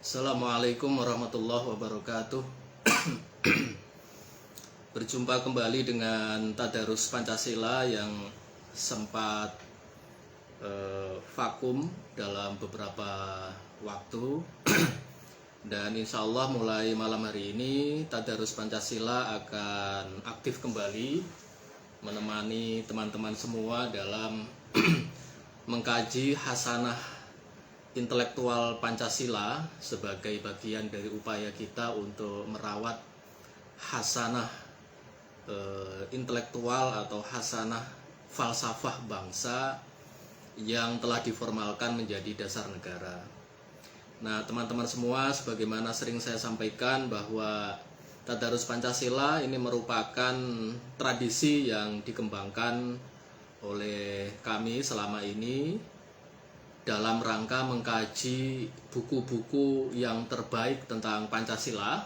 Assalamualaikum warahmatullahi wabarakatuh. Berjumpa kembali dengan Tadarus Pancasila yang sempat vakum dalam beberapa waktu. Dan insya Allah mulai malam hari ini Tadarus Pancasila akan aktif kembali menemani teman-teman semua dalam mengkaji hasanah intelektual Pancasila sebagai bagian dari upaya kita untuk merawat hasanah intelektual atau hasanah falsafah bangsa yang telah diformalkan menjadi dasar negara. Nah, teman-teman semua, sebagaimana sering saya sampaikan bahwa Tadarus Pancasila ini merupakan tradisi yang dikembangkan oleh kami selama ini dalam rangka mengkaji buku-buku yang terbaik tentang Pancasila,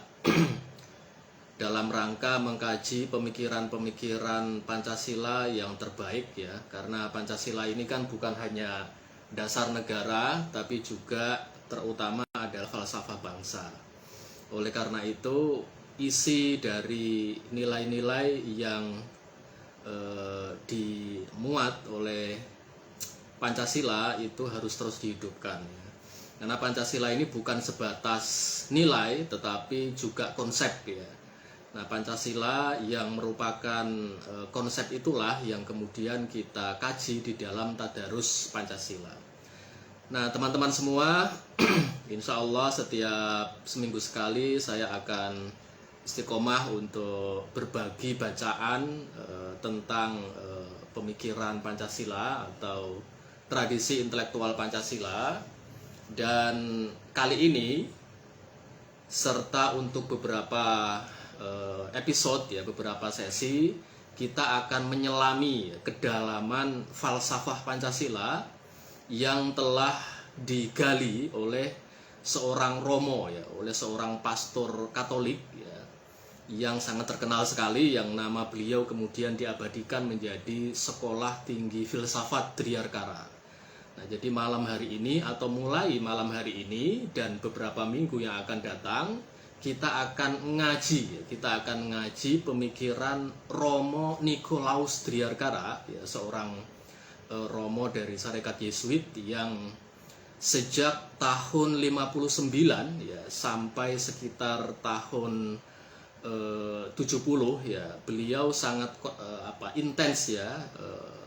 dalam rangka mengkaji pemikiran-pemikiran Pancasila yang terbaik ya, karena Pancasila ini kan bukan hanya dasar negara, tapi juga terutama adalah falsafah bangsa. Oleh karena itu, isi dari nilai-nilai yang dimuat oleh Pancasila itu harus terus dihidupkan. Karena Pancasila ini bukan sebatas nilai, tetapi juga konsep ya. Nah, Pancasila yang merupakan konsep itulah yang kemudian kita kaji di dalam Tadarus Pancasila. Nah, teman-teman semua, insya Allah setiap seminggu sekali saya akan istiqomah untuk berbagi bacaan tentang pemikiran Pancasila atau tradisi intelektual Pancasila. Dan kali ini serta untuk beberapa episode ya, beberapa sesi, kita akan menyelami kedalaman falsafah Pancasila yang telah digali oleh seorang romo ya, oleh seorang pastor Katolik ya, yang sangat terkenal sekali, yang nama beliau kemudian diabadikan menjadi Sekolah Tinggi Filsafat Dryarkara. Nah, jadi malam hari ini atau mulai malam hari ini dan beberapa minggu yang akan datang, kita akan ngaji pemikiran Romo Nikolaus Dryarkara ya, seorang romo dari Sarekat Yesuit yang sejak tahun 59 ya sampai sekitar tahun 70 ya, beliau sangat intens ya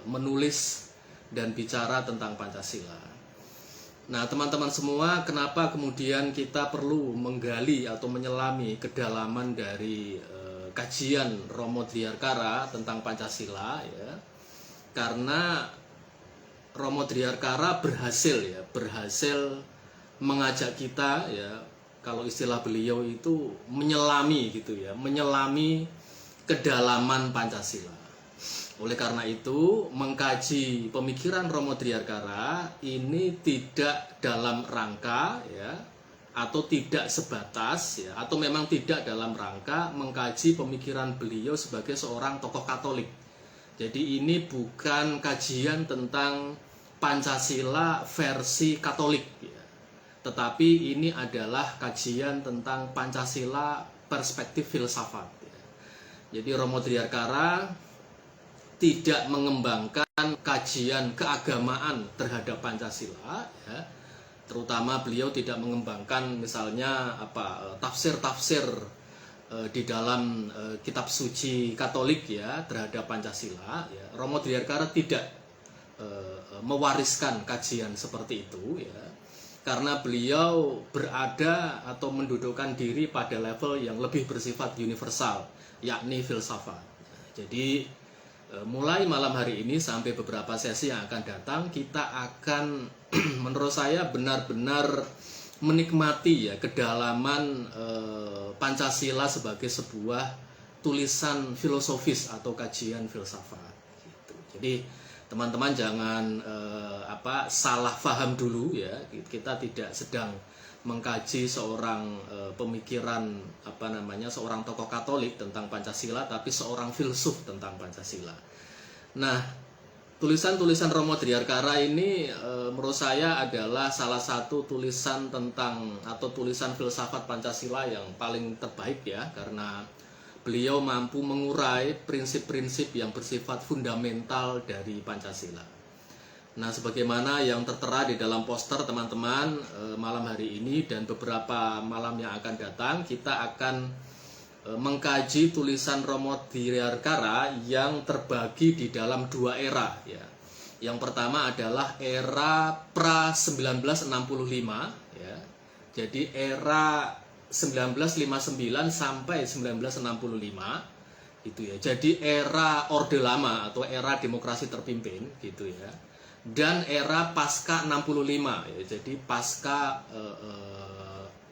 menulis dan bicara tentang Pancasila. Nah, teman-teman semua, kenapa kemudian kita perlu menggali atau menyelami kedalaman dari kajian Romo Dryarkara tentang Pancasila ya? Karena Romo Dryarkara berhasil mengajak kita ya, kalau istilah beliau itu menyelami gitu ya, menyelami kedalaman Pancasila. Oleh karena itu, mengkaji pemikiran Romo Dryarkara ini tidak dalam rangka ya, atau tidak sebatas ya, atau memang tidak dalam rangka mengkaji pemikiran beliau sebagai seorang tokoh Katolik. Jadi ini bukan kajian tentang Pancasila versi Katolik ya, tetapi ini adalah kajian tentang Pancasila perspektif filsafat ya. Jadi Romo Dryarkara tidak mengembangkan kajian keagamaan terhadap Pancasila ya. Terutama beliau tidak mengembangkan misalnya tafsir-tafsir di dalam kitab suci Katolik ya terhadap Pancasila ya. Romo Dryarkara tidak mewariskan kajian seperti itu ya, karena beliau berada atau mendudukkan diri pada level yang lebih bersifat universal, yakni filsafat. Jadi mulai malam hari ini sampai beberapa sesi yang akan datang, kita akan menurut saya benar-benar menikmati ya kedalaman Pancasila sebagai sebuah tulisan filosofis atau kajian filsafat gitu. Jadi teman-teman jangan salah paham dulu ya, kita tidak sedang mengkaji seorang pemikiran seorang tokoh Katolik tentang Pancasila, tapi seorang filsuf tentang Pancasila. Nah, tulisan-tulisan Romo Triarkara ini menurut saya adalah salah satu tulisan tentang atau tulisan filsafat Pancasila yang paling terbaik ya, karena beliau mampu mengurai prinsip-prinsip yang bersifat fundamental dari Pancasila. Nah, sebagaimana yang tertera di dalam poster teman-teman malam hari ini dan beberapa malam yang akan datang, kita akan mengkaji tulisan Romo Triarkara yang terbagi di dalam dua era ya. Yang pertama adalah era pra 1965 ya. Jadi era 1959 sampai 1965 itu ya. Jadi era Orde Lama atau era demokrasi terpimpin gitu ya. Dan era pasca 65 ya. Jadi pasca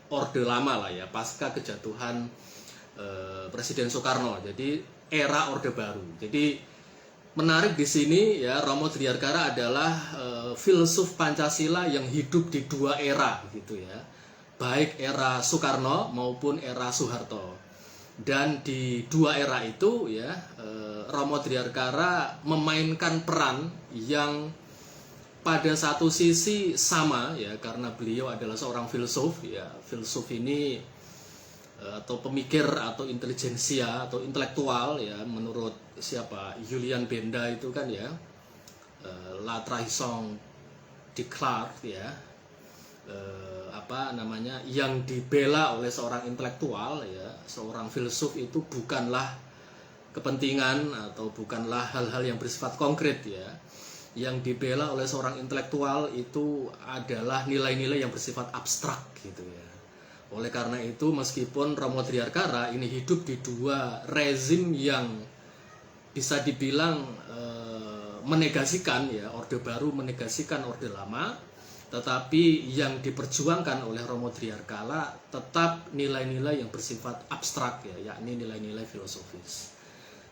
Orde Lama lah ya, pasca kejatuhan Presiden Soekarno. Jadi era Orde Baru. Jadi menarik di sini ya, Romo Triarkara adalah filsuf Pancasila yang hidup di dua era gitu ya. Baik era Soekarno maupun era Soeharto. Dan di dua era itu ya, Romo Triarkara memainkan peran yang pada satu sisi sama ya, karena beliau adalah seorang filsuf ya. Filsuf ini atau pemikir atau intelijensia atau intelektual ya, menurut siapa, Julian Benda itu kan ya, la trahison declared ya, apa namanya, yang dibela oleh seorang intelektual ya, seorang filsuf itu bukanlah kepentingan atau bukanlah hal-hal yang bersifat konkret ya. Yang dibela oleh seorang intelektual itu adalah nilai-nilai yang bersifat abstrak gitu ya. Oleh karena itu, meskipun Romo Triarkara ini hidup di dua rezim yang bisa dibilang menegasikan ya, Orde Baru menegasikan Orde Lama, tetapi yang diperjuangkan oleh Romo Triarkara tetap nilai-nilai yang bersifat abstrak ya, yakni nilai-nilai filosofis.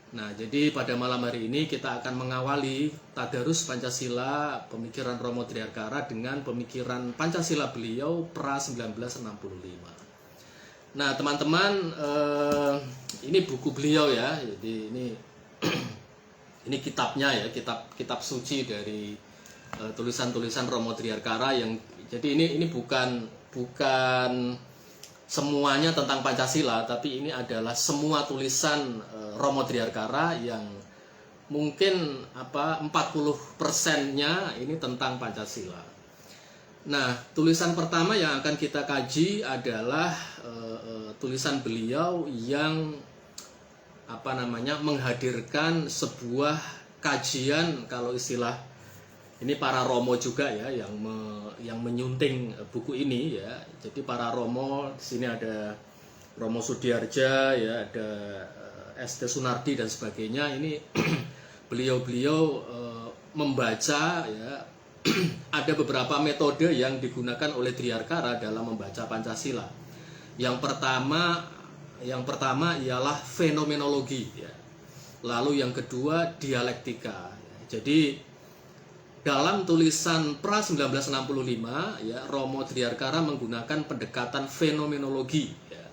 Nah, jadi pada malam hari ini kita akan mengawali tadarus Pancasila pemikiran Romo Triarkara dengan pemikiran Pancasila beliau pra 1965. Nah, teman-teman, ini buku beliau ya. Jadi ini kitabnya ya, kitab suci dari tulisan-tulisan Romo Triarkara yang jadi ini bukan semuanya tentang Pancasila, tapi ini adalah semua tulisan Romo Triarkara yang mungkin 40%-nya ini tentang Pancasila. Nah, tulisan pertama yang akan kita kaji adalah tulisan beliau yang menghadirkan sebuah kajian, kalau istilah ini para Romo juga ya yang menyunting buku ini ya. Jadi para Romo di sini ada Romo Sudiarja ya, ada S.T. Sunardi dan sebagainya. Ini beliau-beliau membaca ya. Ada beberapa metode yang digunakan oleh Triarkara dalam membaca Pancasila. Yang pertama ialah fenomenologi ya. Lalu yang kedua dialektika. Jadi dalam tulisan pra 1965 ya, Romo Triarkara menggunakan pendekatan fenomenologi ya.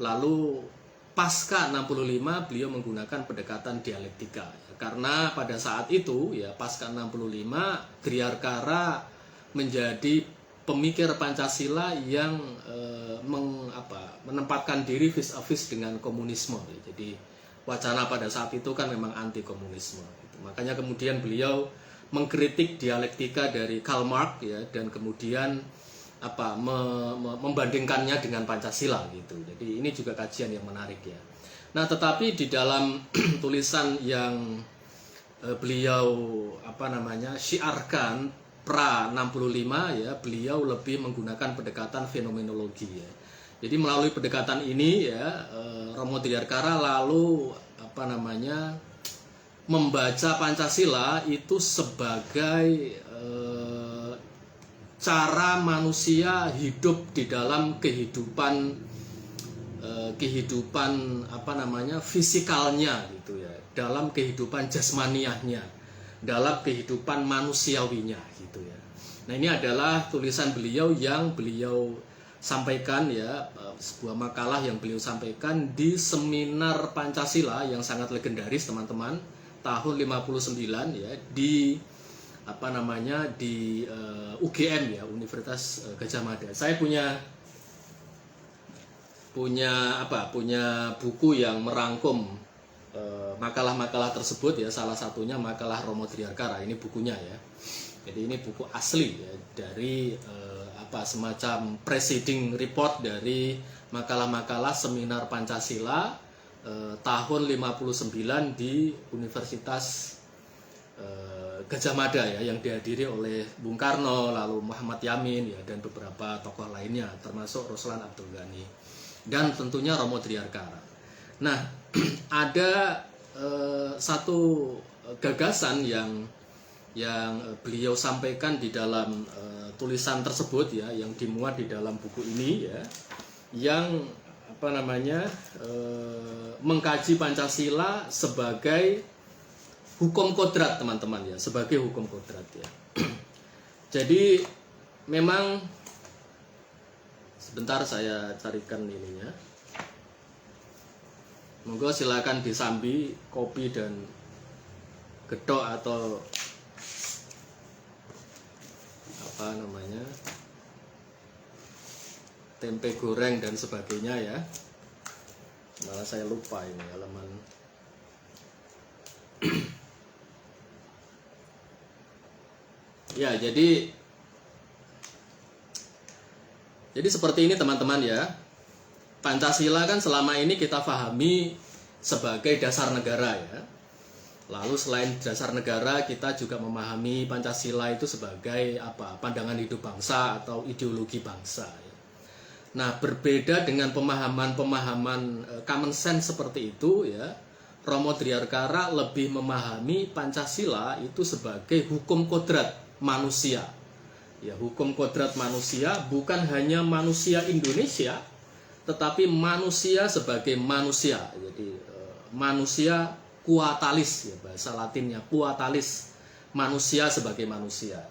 Lalu pasca 65 beliau menggunakan pendekatan dialektika ya. Karena pada saat itu ya, pasca 65 Triarkara menjadi pemikir Pancasila yang menempatkan diri vis-a-vis dengan komunisme ya. Jadi wacana pada saat itu kan memang anti komunisme gitu. Makanya kemudian beliau mengkritik dialektika dari Karl Marx ya, dan kemudian membandingkannya dengan Pancasila gitu. Jadi ini juga kajian yang menarik ya. Nah, tetapi di dalam tulisan yang beliau syiarkan pra 65 ya, beliau lebih menggunakan pendekatan fenomenologi ya. Jadi melalui pendekatan ini ya, Romo Triarkara lalu membaca Pancasila itu sebagai cara manusia hidup di dalam kehidupan fisikalnya gitu ya, dalam kehidupan jasmaniahnya, dalam kehidupan manusiawinya gitu ya. Nah, ini adalah tulisan beliau yang beliau sampaikan ya, sebuah makalah yang beliau sampaikan di seminar Pancasila yang sangat legendaris teman-teman, tahun 59 ya di UGM ya, Universitas Gajah Mada. Saya punya buku yang merangkum makalah-makalah tersebut ya, salah satunya makalah Romo Triarkara. Ini bukunya ya. Jadi ini buku asli ya, dari semacam preceding report dari makalah-makalah seminar Pancasila tahun 59 di Universitas Gajah Mada ya, yang dihadiri oleh Bung Karno, lalu Muhammad Yamin ya, dan beberapa tokoh lainnya termasuk Ruslan Abdul Ghani dan tentunya Romo Triarkara. Nah, ada satu gagasan yang beliau sampaikan di dalam tulisan tersebut ya, yang dimuat di dalam buku ini ya, yang mengkaji Pancasila sebagai hukum kodrat, teman-teman ya, sebagai hukum kodrat ya. Jadi memang sebentar saya carikan ininya. Monggo silakan disambi kopi dan gedok atau tempe goreng dan sebagainya ya. Malah saya lupa ini halaman. Ya, jadi seperti ini teman-teman ya. Pancasila kan selama ini kita pahami sebagai dasar negara ya. Lalu selain dasar negara, kita juga memahami Pancasila itu sebagai pandangan hidup bangsa atau ideologi bangsa ya. Nah, berbeda dengan pemahaman common sense seperti itu ya, Romo Triarkara lebih memahami Pancasila itu sebagai hukum kodrat manusia. Ya, hukum kodrat manusia, bukan hanya manusia Indonesia, tetapi manusia sebagai manusia. Jadi manusia quatalis ya, bahasa Latinnya quatalis, manusia sebagai manusia.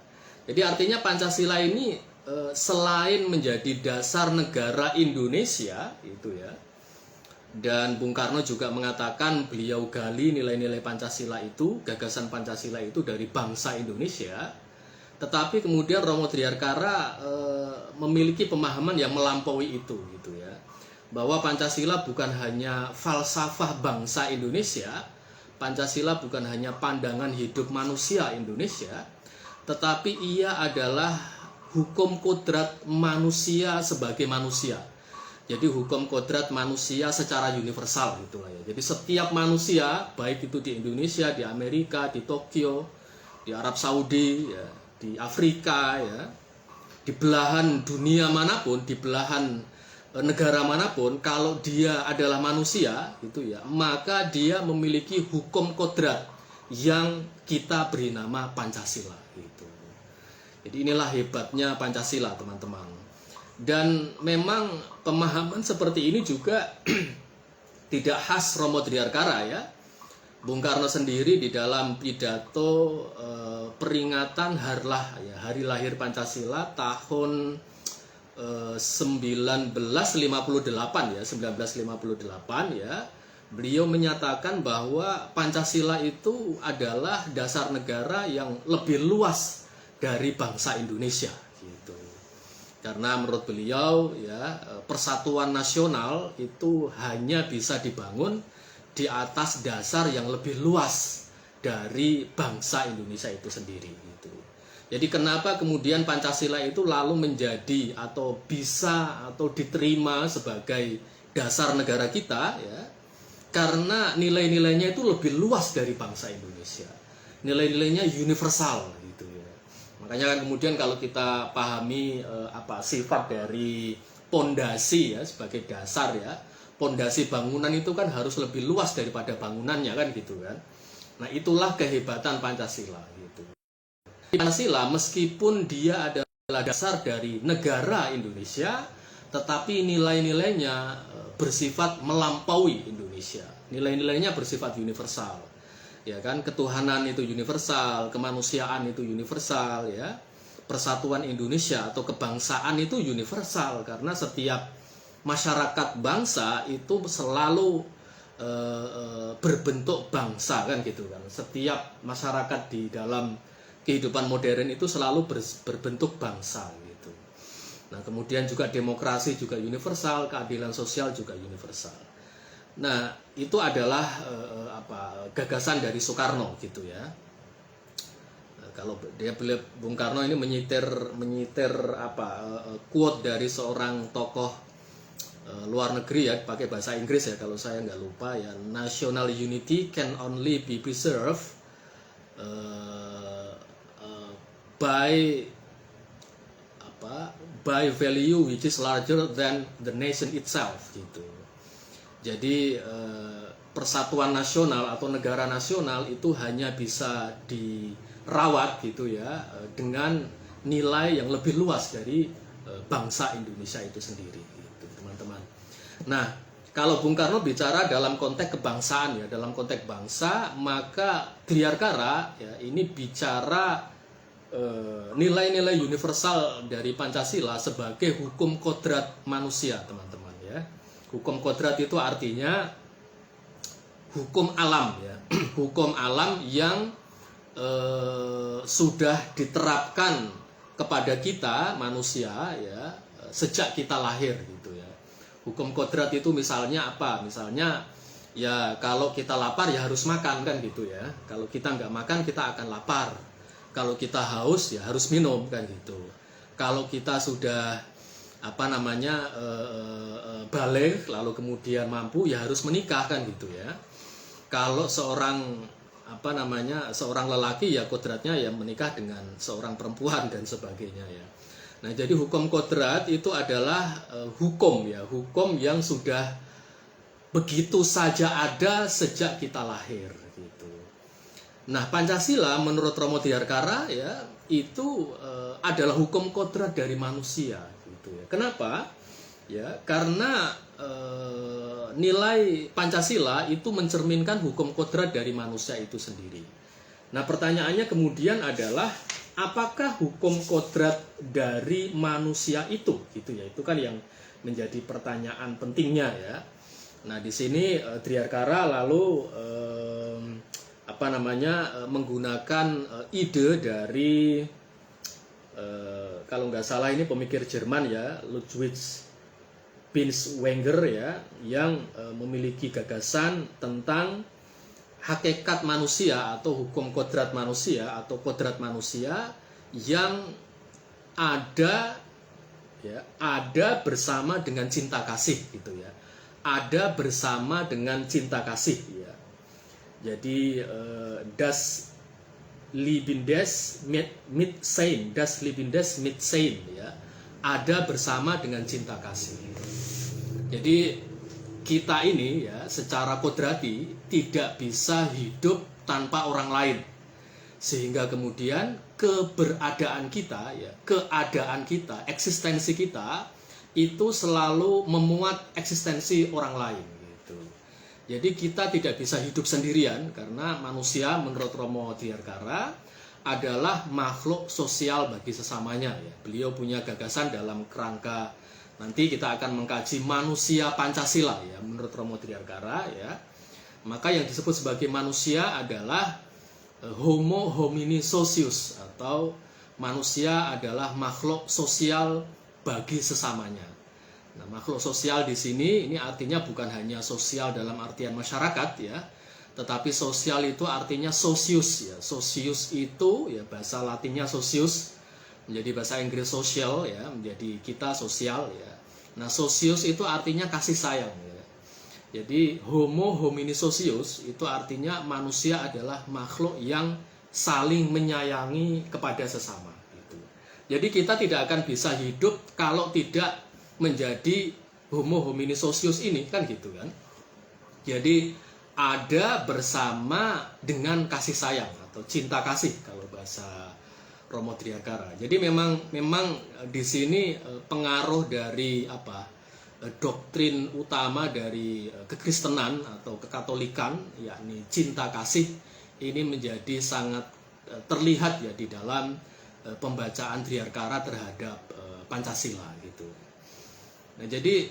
Jadi artinya Pancasila ini selain menjadi dasar negara Indonesia itu ya, dan Bung Karno juga mengatakan beliau gali nilai-nilai Pancasila itu, gagasan Pancasila itu dari bangsa Indonesia. Tetapi kemudian Romo Triarkara memiliki pemahaman yang melampaui itu gitu ya, bahwa Pancasila bukan hanya falsafah bangsa Indonesia, Pancasila bukan hanya pandangan hidup manusia Indonesia, tetapi ia adalah hukum kodrat manusia sebagai manusia. Jadi hukum kodrat manusia secara universal gitulah ya. Jadi setiap manusia, baik itu di Indonesia, di Amerika, di Tokyo, di Arab Saudi ya, di Afrika ya, di belahan dunia manapun, di belahan negara manapun, kalau dia adalah manusia gitu ya, maka dia memiliki hukum kodrat yang kita beri nama Pancasila gitu. Jadi inilah hebatnya Pancasila, teman-teman. Dan memang pemahaman seperti ini juga tidak khas Romo Triarkara ya. Bung Karno sendiri di dalam pidato peringatan hari lahir Pancasila tahun 1958 ya, 1958 ya, beliau menyatakan bahwa Pancasila itu adalah dasar negara yang lebih luas dari bangsa Indonesia gitu. Karena menurut beliau ya, persatuan nasional itu hanya bisa dibangun di atas dasar yang lebih luas dari bangsa Indonesia itu sendiri gitu. Jadi kenapa kemudian Pancasila itu lalu menjadi atau bisa atau diterima sebagai dasar negara kita ya? Karena nilai-nilainya itu lebih luas dari bangsa Indonesia. Nilai-nilainya universal gitu ya. Makanya kan kemudian kalau kita pahami sifat dari pondasi ya sebagai dasar ya, pondasi bangunan itu kan harus lebih luas daripada bangunannya kan gitu kan. Nah, itulah kehebatan Pancasila gitu. Pancasila meskipun dia adalah dasar dari negara Indonesia, tetapi nilai-nilainya bersifat melampaui Indonesia. Nilai-nilainya bersifat universal. Ya kan, ketuhanan itu universal, kemanusiaan itu universal ya. Persatuan Indonesia atau kebangsaan itu universal karena setiap masyarakat bangsa itu selalu berbentuk bangsa kan gitu kan. Setiap masyarakat di dalam kehidupan modern itu selalu berbentuk bangsa gitu. Nah, kemudian juga demokrasi juga universal, keadilan sosial juga universal. Nah, itu adalah gagasan dari Soekarno gitu ya. Kalau Bung Karno ini menyitir quote dari seorang tokoh luar negeri ya, pakai bahasa Inggris ya kalau saya nggak lupa ya, national unity can only be preserved by value which is larger than the nation itself gitu. Jadi persatuan nasional atau negara nasional itu hanya bisa dirawat gitu ya dengan nilai yang lebih luas dari bangsa Indonesia itu sendiri gitu, teman-teman. Nah, kalau Bung Karno bicara dalam konteks kebangsaan ya, dalam konteks bangsa, maka Driarkara ya ini bicara nilai-nilai universal dari Pancasila sebagai hukum kodrat manusia, teman-teman ya. Hukum kodrat itu artinya hukum alam ya, hukum alam yang sudah diterapkan kepada kita manusia ya sejak kita lahir gitu ya. Hukum kodrat itu misalnya apa? Misalnya ya kalau kita lapar ya harus makan kan gitu ya. Kalau kita nggak makan kita akan lapar. Kalau kita haus ya harus minum kan gitu. Kalau kita sudah balik lalu kemudian mampu ya harus menikah kan gitu ya. Kalau seorang seorang lelaki ya kodratnya ya menikah dengan seorang perempuan dan sebagainya ya. Nah, jadi hukum kodrat itu adalah hukum yang sudah begitu saja ada sejak kita lahir gitu. Nah, Pancasila menurut Romo Driarkara ya itu adalah hukum kodrat dari manusia gitu ya. Kenapa? Ya, karena nilai Pancasila itu mencerminkan hukum kodrat dari manusia itu sendiri. Nah, pertanyaannya kemudian adalah apakah hukum kodrat dari manusia itu gitu ya. Itu kan yang menjadi pertanyaan pentingnya ya. Nah, di sini Driarkara lalu menggunakan ide dari kalau nggak salah ini pemikir Jerman ya, Ludwig Binswanger ya, yang memiliki gagasan tentang hakikat manusia atau hukum kodrat manusia atau kodrat manusia yang ada bersama dengan cinta kasih gitu ya. Ada bersama dengan cinta kasih ya. Jadi das Liebendes mit sein, das Liebendes mit sein ya. Ada bersama dengan cinta kasih. Jadi kita ini ya secara kodrati tidak bisa hidup tanpa orang lain. Sehingga kemudian keberadaan kita ya, keadaan kita, eksistensi kita itu selalu memuat eksistensi orang lain gitu. Jadi kita tidak bisa hidup sendirian karena manusia menurut Romo Driarkara adalah makhluk sosial bagi sesamanya ya. Beliau punya gagasan dalam kerangka nanti kita akan mengkaji manusia Pancasila ya menurut Romo Driarkara ya. Maka yang disebut sebagai manusia adalah homo homini socius atau manusia adalah makhluk sosial bagi sesamanya. Nah, makhluk sosial di sini ini artinya bukan hanya sosial dalam artian masyarakat ya, tetapi sosial itu artinya socius ya. Socius itu ya bahasa Latinnya socius menjadi bahasa Inggris social ya, menjadi kita sosial ya. Nah, socius itu artinya kasih sayang ya. Jadi homo homini socius itu artinya manusia adalah makhluk yang saling menyayangi kepada sesama gitu. Jadi kita tidak akan bisa hidup kalau tidak menjadi homo homini socius ini kan gitu kan. Jadi ada bersama dengan kasih sayang atau cinta kasih kalau bahasa Romo Driarkara. Jadi memang di sini pengaruh dari doktrin utama dari kekristenan atau kekatolikan yakni cinta kasih ini menjadi sangat terlihat ya di dalam pembacaan Driarkara terhadap Pancasila gitu. Nah, jadi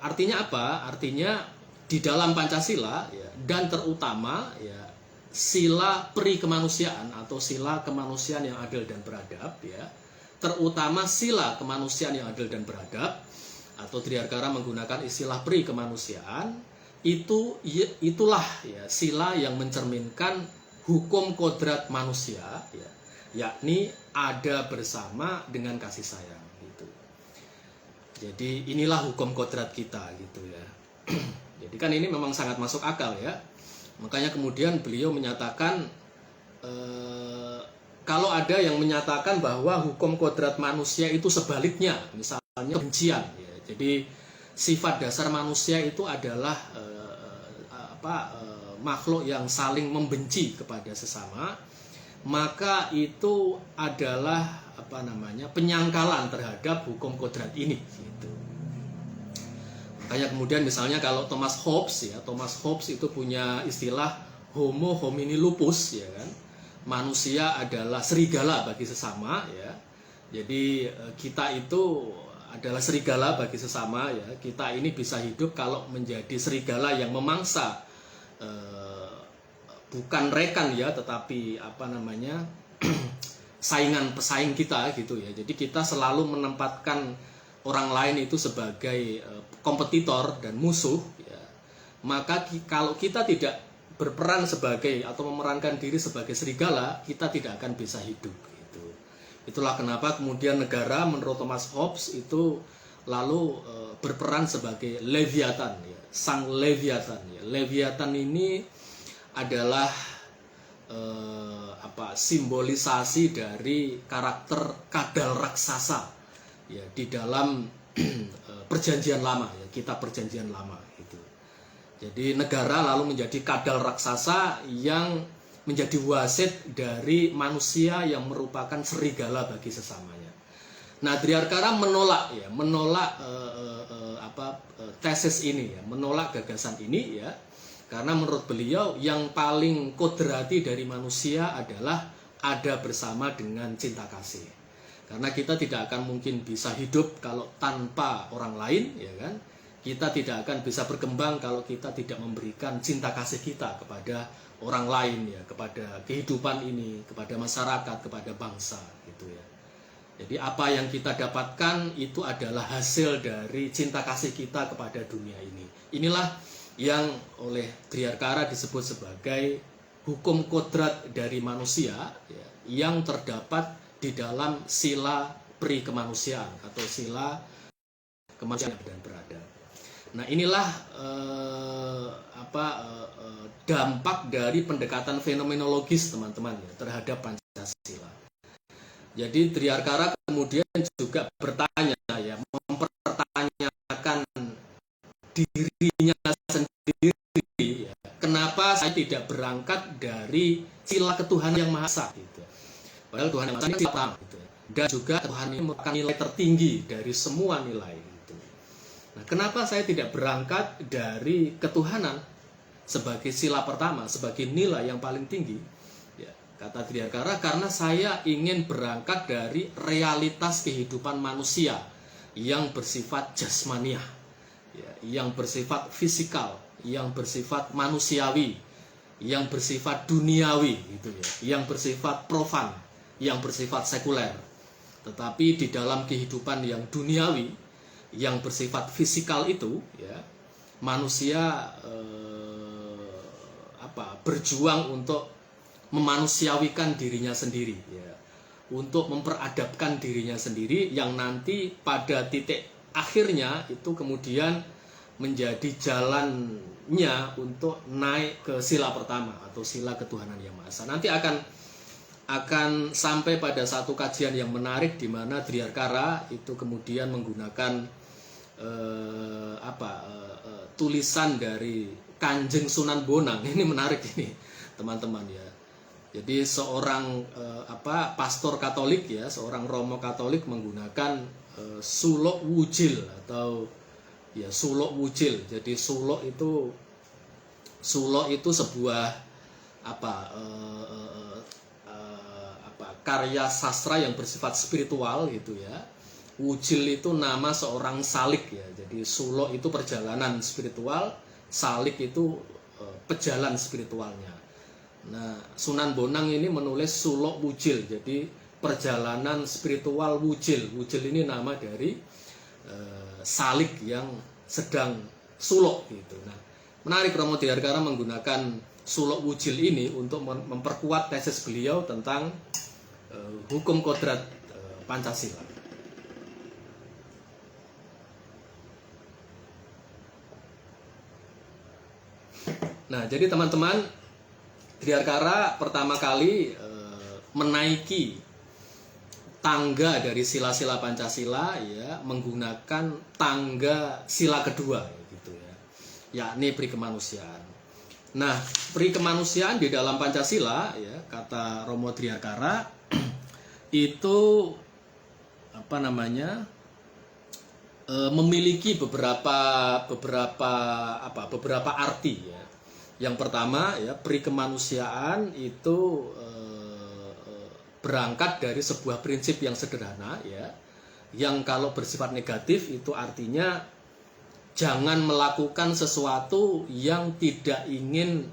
artinya apa? Artinya di dalam Pancasila ya, dan terutama ya sila pri kemanusiaan atau sila kemanusiaan yang adil dan beradab ya, terutama sila kemanusiaan yang adil dan beradab atau Triarkara menggunakan istilah pri kemanusiaan, itulah ya sila yang mencerminkan hukum kodrat manusia ya, yakni ada bersama dengan kasih sayang gitu. Jadi inilah hukum kodrat kita gitu ya. Jadi kan ini memang sangat masuk akal ya. Makanya kemudian beliau menyatakan kalau ada yang menyatakan bahwa hukum kodrat manusia itu sebaliknya, misalnya kebencian ya. Jadi sifat dasar manusia itu adalah makhluk yang saling membenci kepada sesama, maka itu adalah penyangkalan terhadap hukum kodrat ini gitu. Makanya kemudian misalnya kalau Thomas Hobbes itu punya istilah homo homini lupus ya kan. Manusia adalah serigala bagi sesama ya. Jadi kita itu adalah serigala bagi sesama ya. Kita ini bisa hidup kalau menjadi serigala yang memangsa bukan rekan ya, tetapi saingan pesaing kita gitu ya. Jadi kita selalu menempatkan orang lain itu sebagai kompetitor dan musuh ya. Maka kalau kita tidak berperan sebagai atau memerankan diri sebagai serigala, kita tidak akan bisa hidup gitu. Itulah kenapa kemudian negara menurut Thomas Hobbes itu lalu berperan sebagai Leviathan ya, sang Leviathan ya. Leviathan ini adalah simbolisasi dari karakter kadal raksasa ya di dalam perjanjian lama ya, kitab perjanjian lama gitu. Jadi negara lalu menjadi kadal raksasa yang menjadi wasit dari manusia yang merupakan serigala bagi sesamanya. Nah, Triarkara menolak tesis ini ya, menolak gagasan ini ya. Karena menurut beliau yang paling kodrati dari manusia adalah ada bersama dengan cinta kasih. Karena kita tidak akan mungkin bisa hidup kalau tanpa orang lain ya kan. Kita tidak akan bisa berkembang kalau kita tidak memberikan cinta kasih kita kepada orang lain ya, kepada kehidupan ini, kepada masyarakat, kepada bangsa gitu ya. Jadi apa yang kita dapatkan itu adalah hasil dari cinta kasih kita kepada dunia ini. Inilah yang oleh Triarkara disebut sebagai hukum kodrat dari manusia ya, yang terdapat di dalam sila pri kemanusiaan atau sila kemanusiaan dan beradab. Nah inilah dampak dari pendekatan fenomenologis teman-teman ya, terhadap Pancasila. Jadi Triarkara kemudian juga bertanya ya, mempertanyakan dirinya sendiri ya, kenapa saya tidak berangkat dari sila ketuhanan yang Maha Esa gitu. Padahal Tuhan yang Maha Esa ini sila gitu. Dan juga Tuhan ini merupakan nilai tertinggi dari semua nilai gitu. Nah, kenapa saya tidak berangkat dari ketuhanan sebagai sila pertama, sebagai nilai yang paling tinggi? Ya, kata Triarkara, karena saya ingin berangkat dari realitas kehidupan manusia yang bersifat jasmaniah, ya, yang bersifat fisikal, yang bersifat manusiawi, yang bersifat duniawi, gitu ya, yang bersifat profan, yang bersifat sekuler. Tetapi di dalam kehidupan yang duniawi, yang bersifat fisikal itu ya, manusia berjuang untuk memanusiawikan dirinya sendiri ya, untuk memperadabkan dirinya sendiri yang nanti pada titik akhirnya itu kemudian menjadi jalannya untuk naik ke sila pertama atau sila ketuhanan yang Maha Esa. Nanti akan sampai pada satu kajian yang menarik di mana Triarkara itu kemudian menggunakan tulisan dari Kanjeng Sunan Bonang. Ini menarik ini teman-teman ya. Jadi seorang pastor Katolik ya, seorang romo Katolik menggunakan suluk wujil atau ya suluk wujil. Jadi suluk itu sebuah karya sastra yang bersifat spiritual gitu ya. Wujil itu nama seorang salik ya. Jadi suluk itu perjalanan spiritual, Salik itu pejalan spiritualnya. Nah, Sunan Bonang ini menulis Suluk Wujil, jadi perjalanan spiritual Wujil. Wujil ini nama dari salik yang sedang suluk gitu. Nah, menarik Romo Dirgakara menggunakan Suluk Wujil ini untuk memperkuat tesis beliau tentang hukum kodrat Pancasila. Nah, jadi teman-teman, Dirgakara pertama kali menaiki tangga dari sila-sila Pancasila ya menggunakan tangga sila kedua gitu ya, yakni pri kemanusiaan. Nah, pri kemanusiaan di dalam Pancasila ya, kata Romo Dirgakara itu apa namanya? Memiliki beberapa arti ya. Yang pertama ya, pri kemanusiaan itu berangkat dari sebuah prinsip yang sederhana ya, yang kalau bersifat negatif itu artinya jangan melakukan sesuatu yang tidak ingin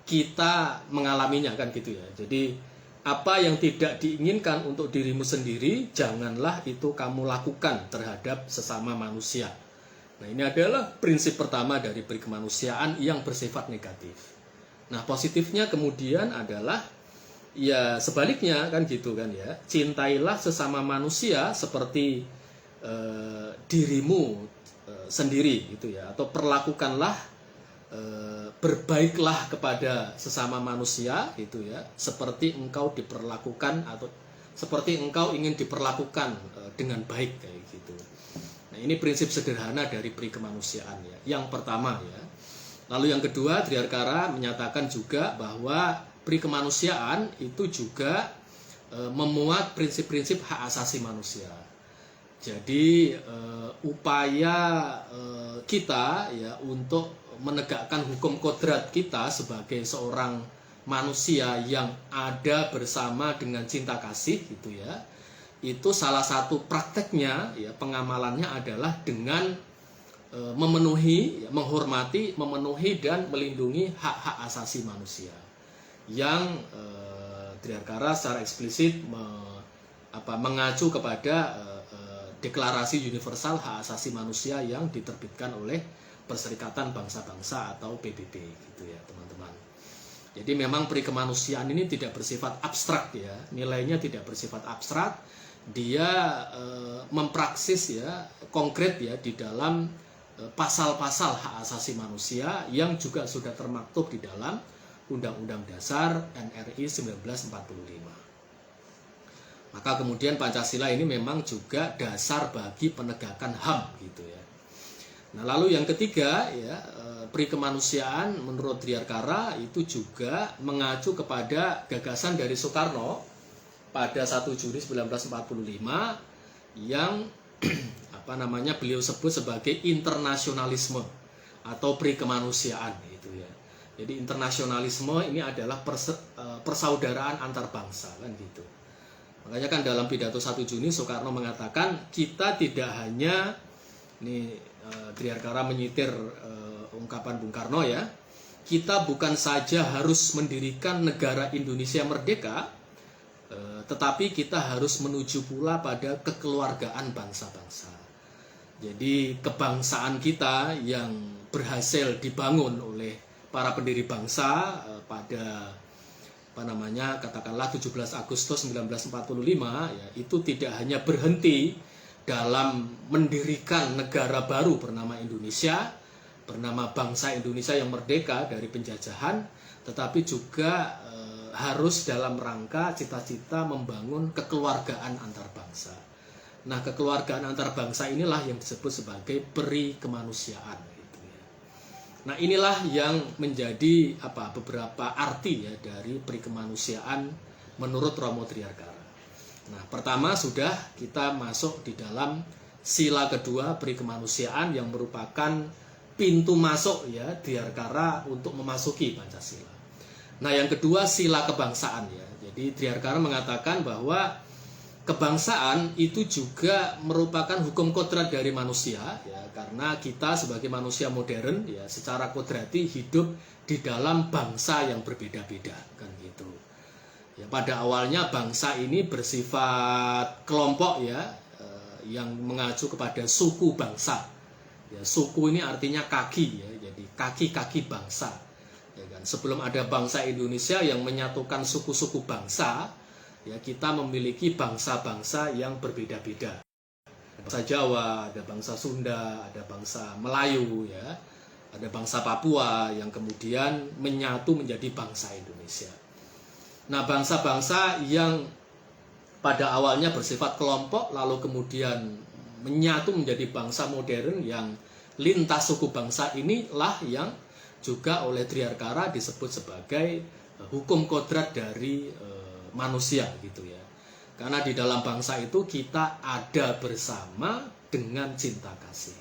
kita mengalaminya, kan gitu ya. Jadi apa yang tidak diinginkan untuk dirimu sendiri, janganlah itu kamu lakukan terhadap sesama manusia. Nah, ini adalah prinsip pertama dari pri kemanusiaan yang bersifat negatif. Nah, positifnya kemudian adalah ya sebaliknya, kan gitu kan ya. Cintailah sesama manusia seperti dirimu sendiri gitu ya, atau perlakukanlah berbaiklah kepada sesama manusia gitu ya, seperti engkau diperlakukan atau seperti engkau ingin diperlakukan dengan baik kayak gitu. Nah, ini prinsip sederhana dari pri kemanusiaan ya. Yang pertama ya. Lalu yang kedua, Dirgakara menyatakan juga bahwa pri kemanusiaan itu juga memuat prinsip-prinsip hak asasi manusia. Jadi upaya kita ya untuk menegakkan hukum kodrat kita sebagai seorang manusia yang ada bersama dengan cinta kasih gitu ya, itu salah satu prakteknya ya, pengamalannya adalah dengan memenuhi, menghormati, memenuhi dan melindungi hak-hak asasi manusia yang Dirgakara secara eksplisit mengacu kepada Deklarasi Universal Hak Asasi Manusia yang diterbitkan oleh Perserikatan Bangsa-Bangsa atau PBB gitu ya teman-teman. Jadi memang pri kemanusiaan ini tidak bersifat abstrak ya, nilainya tidak bersifat abstrak, dia mempraksis ya, konkret ya di dalam pasal-pasal hak asasi manusia yang juga sudah termaktub di dalam Undang-Undang Dasar NRI 1945. Maka kemudian Pancasila ini memang juga dasar bagi penegakan HAM gitu ya. Nah, lalu yang ketiga ya, pri kemanusiaan menurut Dirgakara itu juga mengacu kepada gagasan dari Soekarno pada 1 Juni 1945 yang beliau sebut sebagai internasionalisme atau pri kemanusiaan gitu ya. Jadi internasionalisme ini adalah persaudaraan antar bangsa kan gitu. Makanya kan dalam pidato 1 Juni Soekarno mengatakan kita tidak hanya Dirgakara menyitir ungkapan Bung Karno ya, kita bukan saja harus mendirikan negara Indonesia merdeka, tetapi kita harus menuju pula pada kekeluargaan bangsa-bangsa. Jadi kebangsaan kita yang berhasil dibangun oleh para pendiri bangsa pada katakanlah 17 Agustus 1945 ya, itu tidak hanya berhenti dalam mendirikan negara baru bernama Indonesia, bernama bangsa Indonesia yang merdeka dari penjajahan, tetapi juga harus dalam rangka cita-cita membangun kekeluargaan antar bangsa. Nah, kekeluargaan antar bangsa inilah yang disebut sebagai pri kemanusiaan gitu ya. Nah, inilah yang menjadi beberapa arti ya dari pri kemanusiaan menurut Romo Dirgakara. Nah, pertama sudah kita masuk di dalam sila kedua pri kemanusiaan yang merupakan pintu masuk ya Dirgakara untuk memasuki Pancasila. Nah, yang kedua sila kebangsaan ya. Jadi Dirgakara mengatakan bahwa kebangsaan itu juga merupakan hukum kodrat dari manusia ya, karena kita sebagai manusia modern ya secara kodrati hidup di dalam bangsa yang berbeda-beda kan gitu. Ya, pada awalnya bangsa ini bersifat kelompok ya, yang mengacu kepada suku bangsa. Ya, suku ini artinya kaki ya, jadi kaki-kaki bangsa. Ya kan? Sebelum ada bangsa Indonesia yang menyatukan suku-suku bangsa, ya kita memiliki bangsa-bangsa yang berbeda-beda. Bangsa Jawa, ada bangsa Sunda, ada bangsa Melayu ya, ada bangsa Papua yang kemudian menyatu menjadi bangsa Indonesia. Nah, bangsa-bangsa yang pada awalnya bersifat kelompok lalu kemudian menyatu menjadi bangsa modern yang lintas suku bangsa, inilah yang juga oleh Triarkara disebut sebagai hukum kodrat dari manusia gitu ya. Karena di dalam bangsa itu kita ada bersama dengan cinta kasih.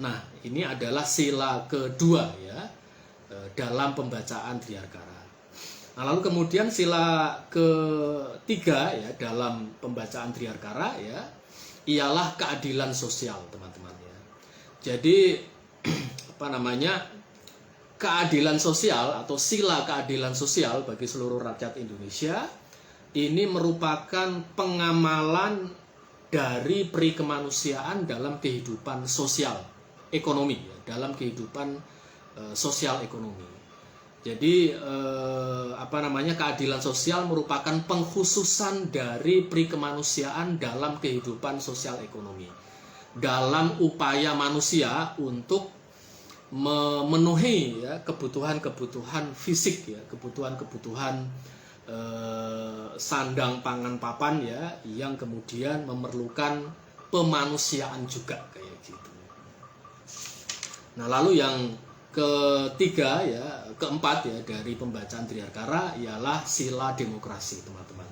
Nah, ini adalah sila kedua ya dalam pembacaan Triarkara. Nah, lalu kemudian sila ketiga ya dalam pembacaan Triarkara ya ialah keadilan sosial, teman-teman ya. Jadi apa namanya? Keadilan sosial atau sila keadilan sosial bagi seluruh rakyat Indonesia ini merupakan pengamalan dari peri kemanusiaan dalam kehidupan sosial ekonomi ya, dalam kehidupan sosial ekonomi. Jadi apa namanya, keadilan sosial merupakan pengkhususan dari peri kemanusiaan dalam kehidupan sosial ekonomi, dalam upaya manusia untuk memenuhi ya kebutuhan-kebutuhan fisik ya, kebutuhan-kebutuhan sandang pangan papan ya, yang kemudian memerlukan pemanusiaan juga kayak gitu. Nah, lalu yang ketiga ya, keempat ya dari pembacaan Triarkara ialah sila demokrasi, teman-teman.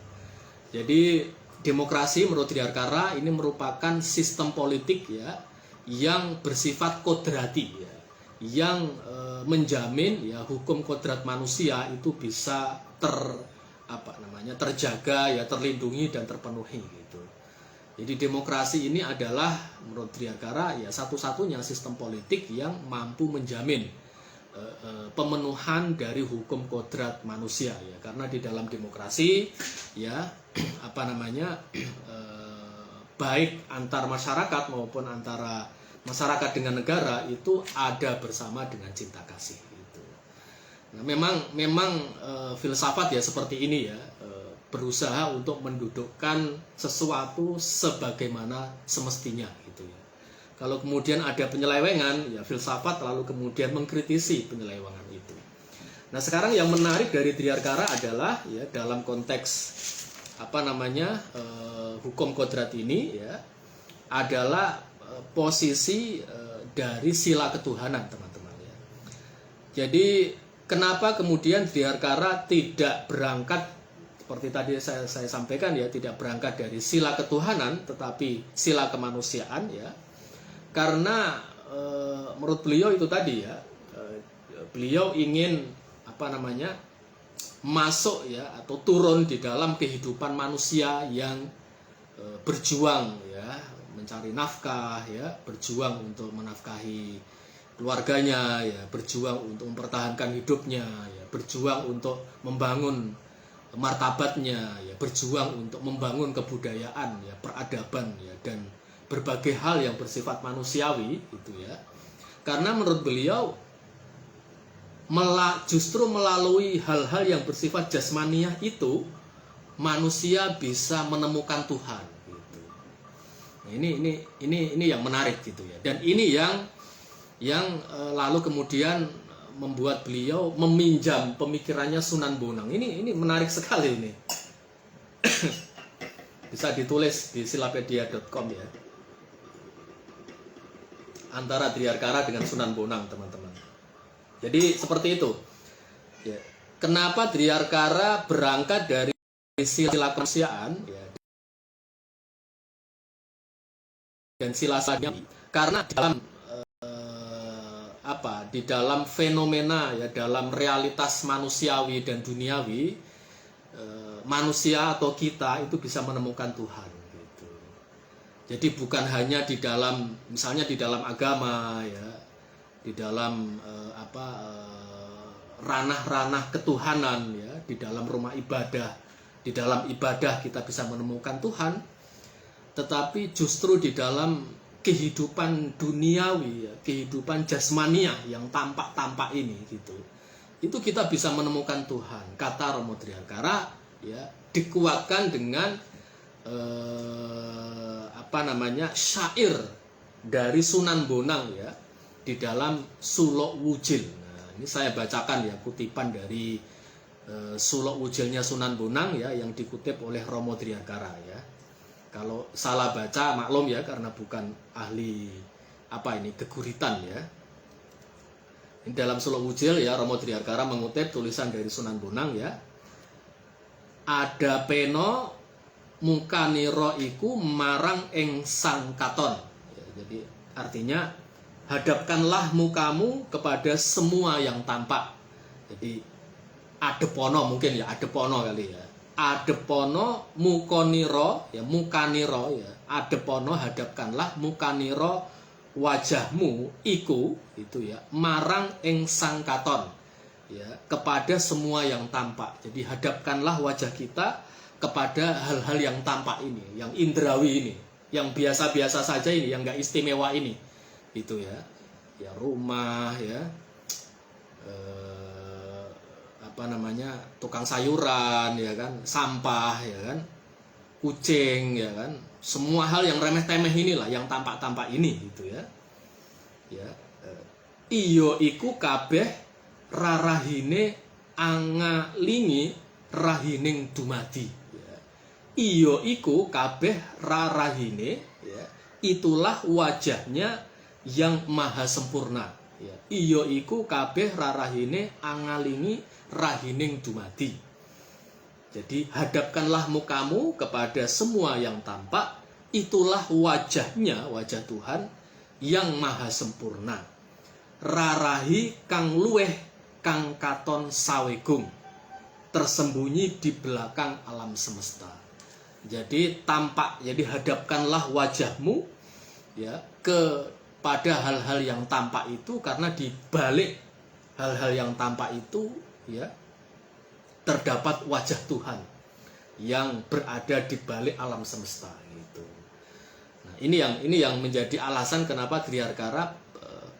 Jadi demokrasi menurut Triarkara ini merupakan sistem politik ya yang bersifat kodrati ya, yang menjamin ya hukum kodrat manusia itu bisa terjaga ya, terlindungi dan terpenuhi gitu. Jadi demokrasi ini adalah menurut Triarkara ya satu-satunya sistem politik yang mampu menjamin pemenuhan dari hukum kodrat manusia ya, karena di dalam demokrasi ya apa namanya baik antar masyarakat maupun antara masyarakat dengan negara itu ada bersama dengan cinta kasih gitu. Nah, memang filsafat ya seperti ini ya, berusaha untuk mendudukkan sesuatu sebagaimana semestinya gitu ya. Kalau kemudian ada penyelewengan ya, filsafat lalu kemudian mengkritisi penyelewengan itu. Nah, sekarang yang menarik dari Triarkara adalah ya dalam konteks apa namanya hukum kodrat ini ya adalah posisi dari sila ketuhanan, teman-teman ya. Jadi kenapa kemudian Triarkara tidak berangkat seperti tadi saya sampaikan ya, tidak berangkat dari sila ketuhanan tetapi sila kemanusiaan ya, karena menurut beliau itu tadi ya, beliau ingin apa namanya masuk ya atau turun di dalam kehidupan manusia yang berjuang ya, mencari nafkah ya, berjuang untuk menafkahi keluarganya ya, berjuang untuk mempertahankan hidupnya ya, berjuang untuk membangun martabatnya ya, berjuang untuk membangun kebudayaan ya, peradaban ya, dan berbagai hal yang bersifat manusiawi itu ya. Karena menurut beliau justru melalui hal-hal yang bersifat jasmaniah itu manusia bisa menemukan Tuhan gitu. Nah, ini yang menarik gitu ya. Dan ini yang lalu kemudian membuat beliau meminjam pemikirannya Sunan Bonang. Ini menarik sekali ini. Bisa ditulis di silapedia.com ya. Antara Triarkara dengan Sunan Bonang, teman-teman. Jadi seperti itu. Ya. Kenapa Triarkara berangkat dari sila kemanusiaan ya, dan sila sadar? Karena dalam di dalam fenomena ya, dalam realitas manusiawi dan duniawi manusia atau kita itu bisa menemukan Tuhan gitu. Jadi bukan hanya di dalam, misalnya di dalam agama ya, di dalam ranah-ranah ketuhanan ya, di dalam rumah ibadah, di dalam ibadah kita bisa menemukan Tuhan, tetapi justru di dalam kehidupan duniawi ya, kehidupan jasmania yang tampak-tampak ini gitu, itu kita bisa menemukan Tuhan. Kata Romo Triharkara ya, dikuatkan dengan syair dari Sunan Bonang ya, di dalam Suluk Wujil. Nah, ini saya bacakan ya kutipan dari Suluk Wujilnya Sunan Bonang ya, yang dikutip oleh Romo Triharkara ya. Kalau salah baca maklum ya, karena bukan ahli keguritan ya. Ini dalam Suluk Wujil ya, Romo Triharkara mengutip tulisan dari Sunan Bonang ya. Ada peno mukaniro iku marang ing sang katon ya, jadi artinya hadapkanlah mukamu kepada semua yang tampak. Jadi adepono mungkin ya, adepono kali ya, adepono mukoniro ya, mukaniro ya, adepono hadapkanlah mukaniro wajahmu iku itu ya, marang ing sang katon ya, kepada semua yang tampak. Jadi hadapkanlah wajah kita kepada hal-hal yang tampak ini, yang indrawi ini, yang biasa-biasa saja ini, yang nggak istimewa ini, gitu ya. Ya rumah ya, tukang sayuran ya kan, sampah ya kan, kucing ya kan, semua hal yang remeh-temeh inilah, yang tampak-tampak ini, gitu ya. Ya, iyo iku kabeh rarahine angalingi rahining dumadi. Iyo iku kabeh rarahine ya, itulah wajahnya yang maha sempurna ya. Iyo iku kabeh rarahine angalingi rahining dumadi. Jadi hadapkanlah mukamu kepada semua yang tampak, itulah wajahnya, wajah Tuhan yang maha sempurna. Rarahi kang luweh kang katon sawegung, tersembunyi di belakang alam semesta. Jadi tampak, jadi hadapkanlah wajahmu ya kepada hal-hal yang tampak itu, karena di balik hal-hal yang tampak itu ya terdapat wajah Tuhan yang berada di balik alam semesta gitu. Nah, ini yang menjadi alasan kenapa Triharkara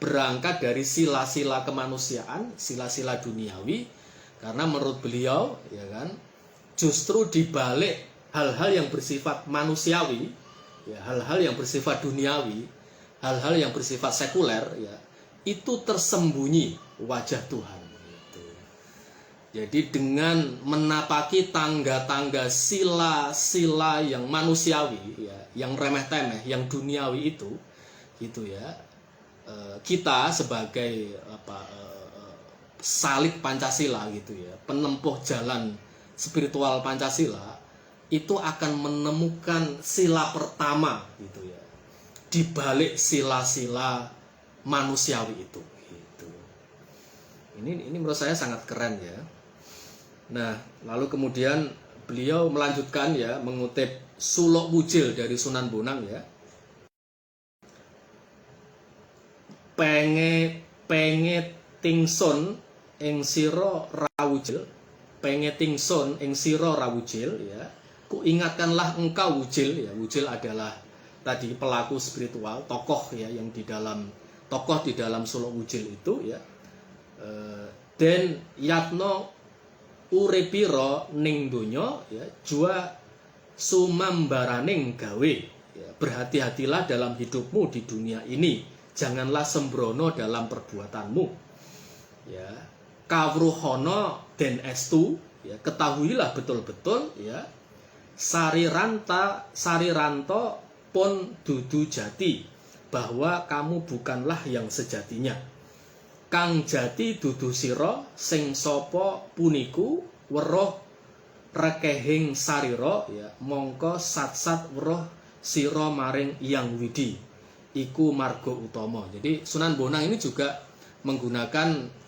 berangkat dari sila-sila kemanusiaan, sila-sila duniawi, karena menurut beliau ya kan, justru di balik hal-hal yang bersifat manusiawi, ya, hal-hal yang bersifat duniawi, hal-hal yang bersifat sekuler, ya, itu tersembunyi wajah Tuhan. Gitu. Jadi dengan menapaki tangga-tangga sila-sila yang manusiawi, ya, yang remeh-temeh, yang duniawi itu, gitu ya, kita sebagai salik Pancasila, gitu ya, penempuh jalan spiritual Pancasila, itu akan menemukan sila pertama gitu ya, di balik sila-sila manusiawi itu gitu. Ini menurut saya sangat keren ya. Nah, lalu kemudian beliau melanjutkan ya, mengutip Suluk Wujil dari Sunan Bonang ya. Penge tingsun ing sira rawujil, penge tingsun ing sira rawujil ya. Ingatkanlah engkau Wujil ya. Wujil adalah tadi pelaku spiritual, tokoh ya, yang di dalam Suluk Wujil itu ya. Den yatno uripira ning donya ya, jua sumambaraning gawe ya. Berhati-hatilah dalam hidupmu di dunia ini, janganlah sembrono dalam perbuatanmu ya. Kawruhana den estu ya, ketahuilah betul-betul ya, sariranto pun dudu jati, bahwa kamu bukanlah yang sejatinya. Kang jati dudu sira, sing sapa puniku weruh rekehing sarira ya, mongko sat-sat weruh sira maring yang widi, iku marga utama. Jadi Sunan Bonang ini juga menggunakan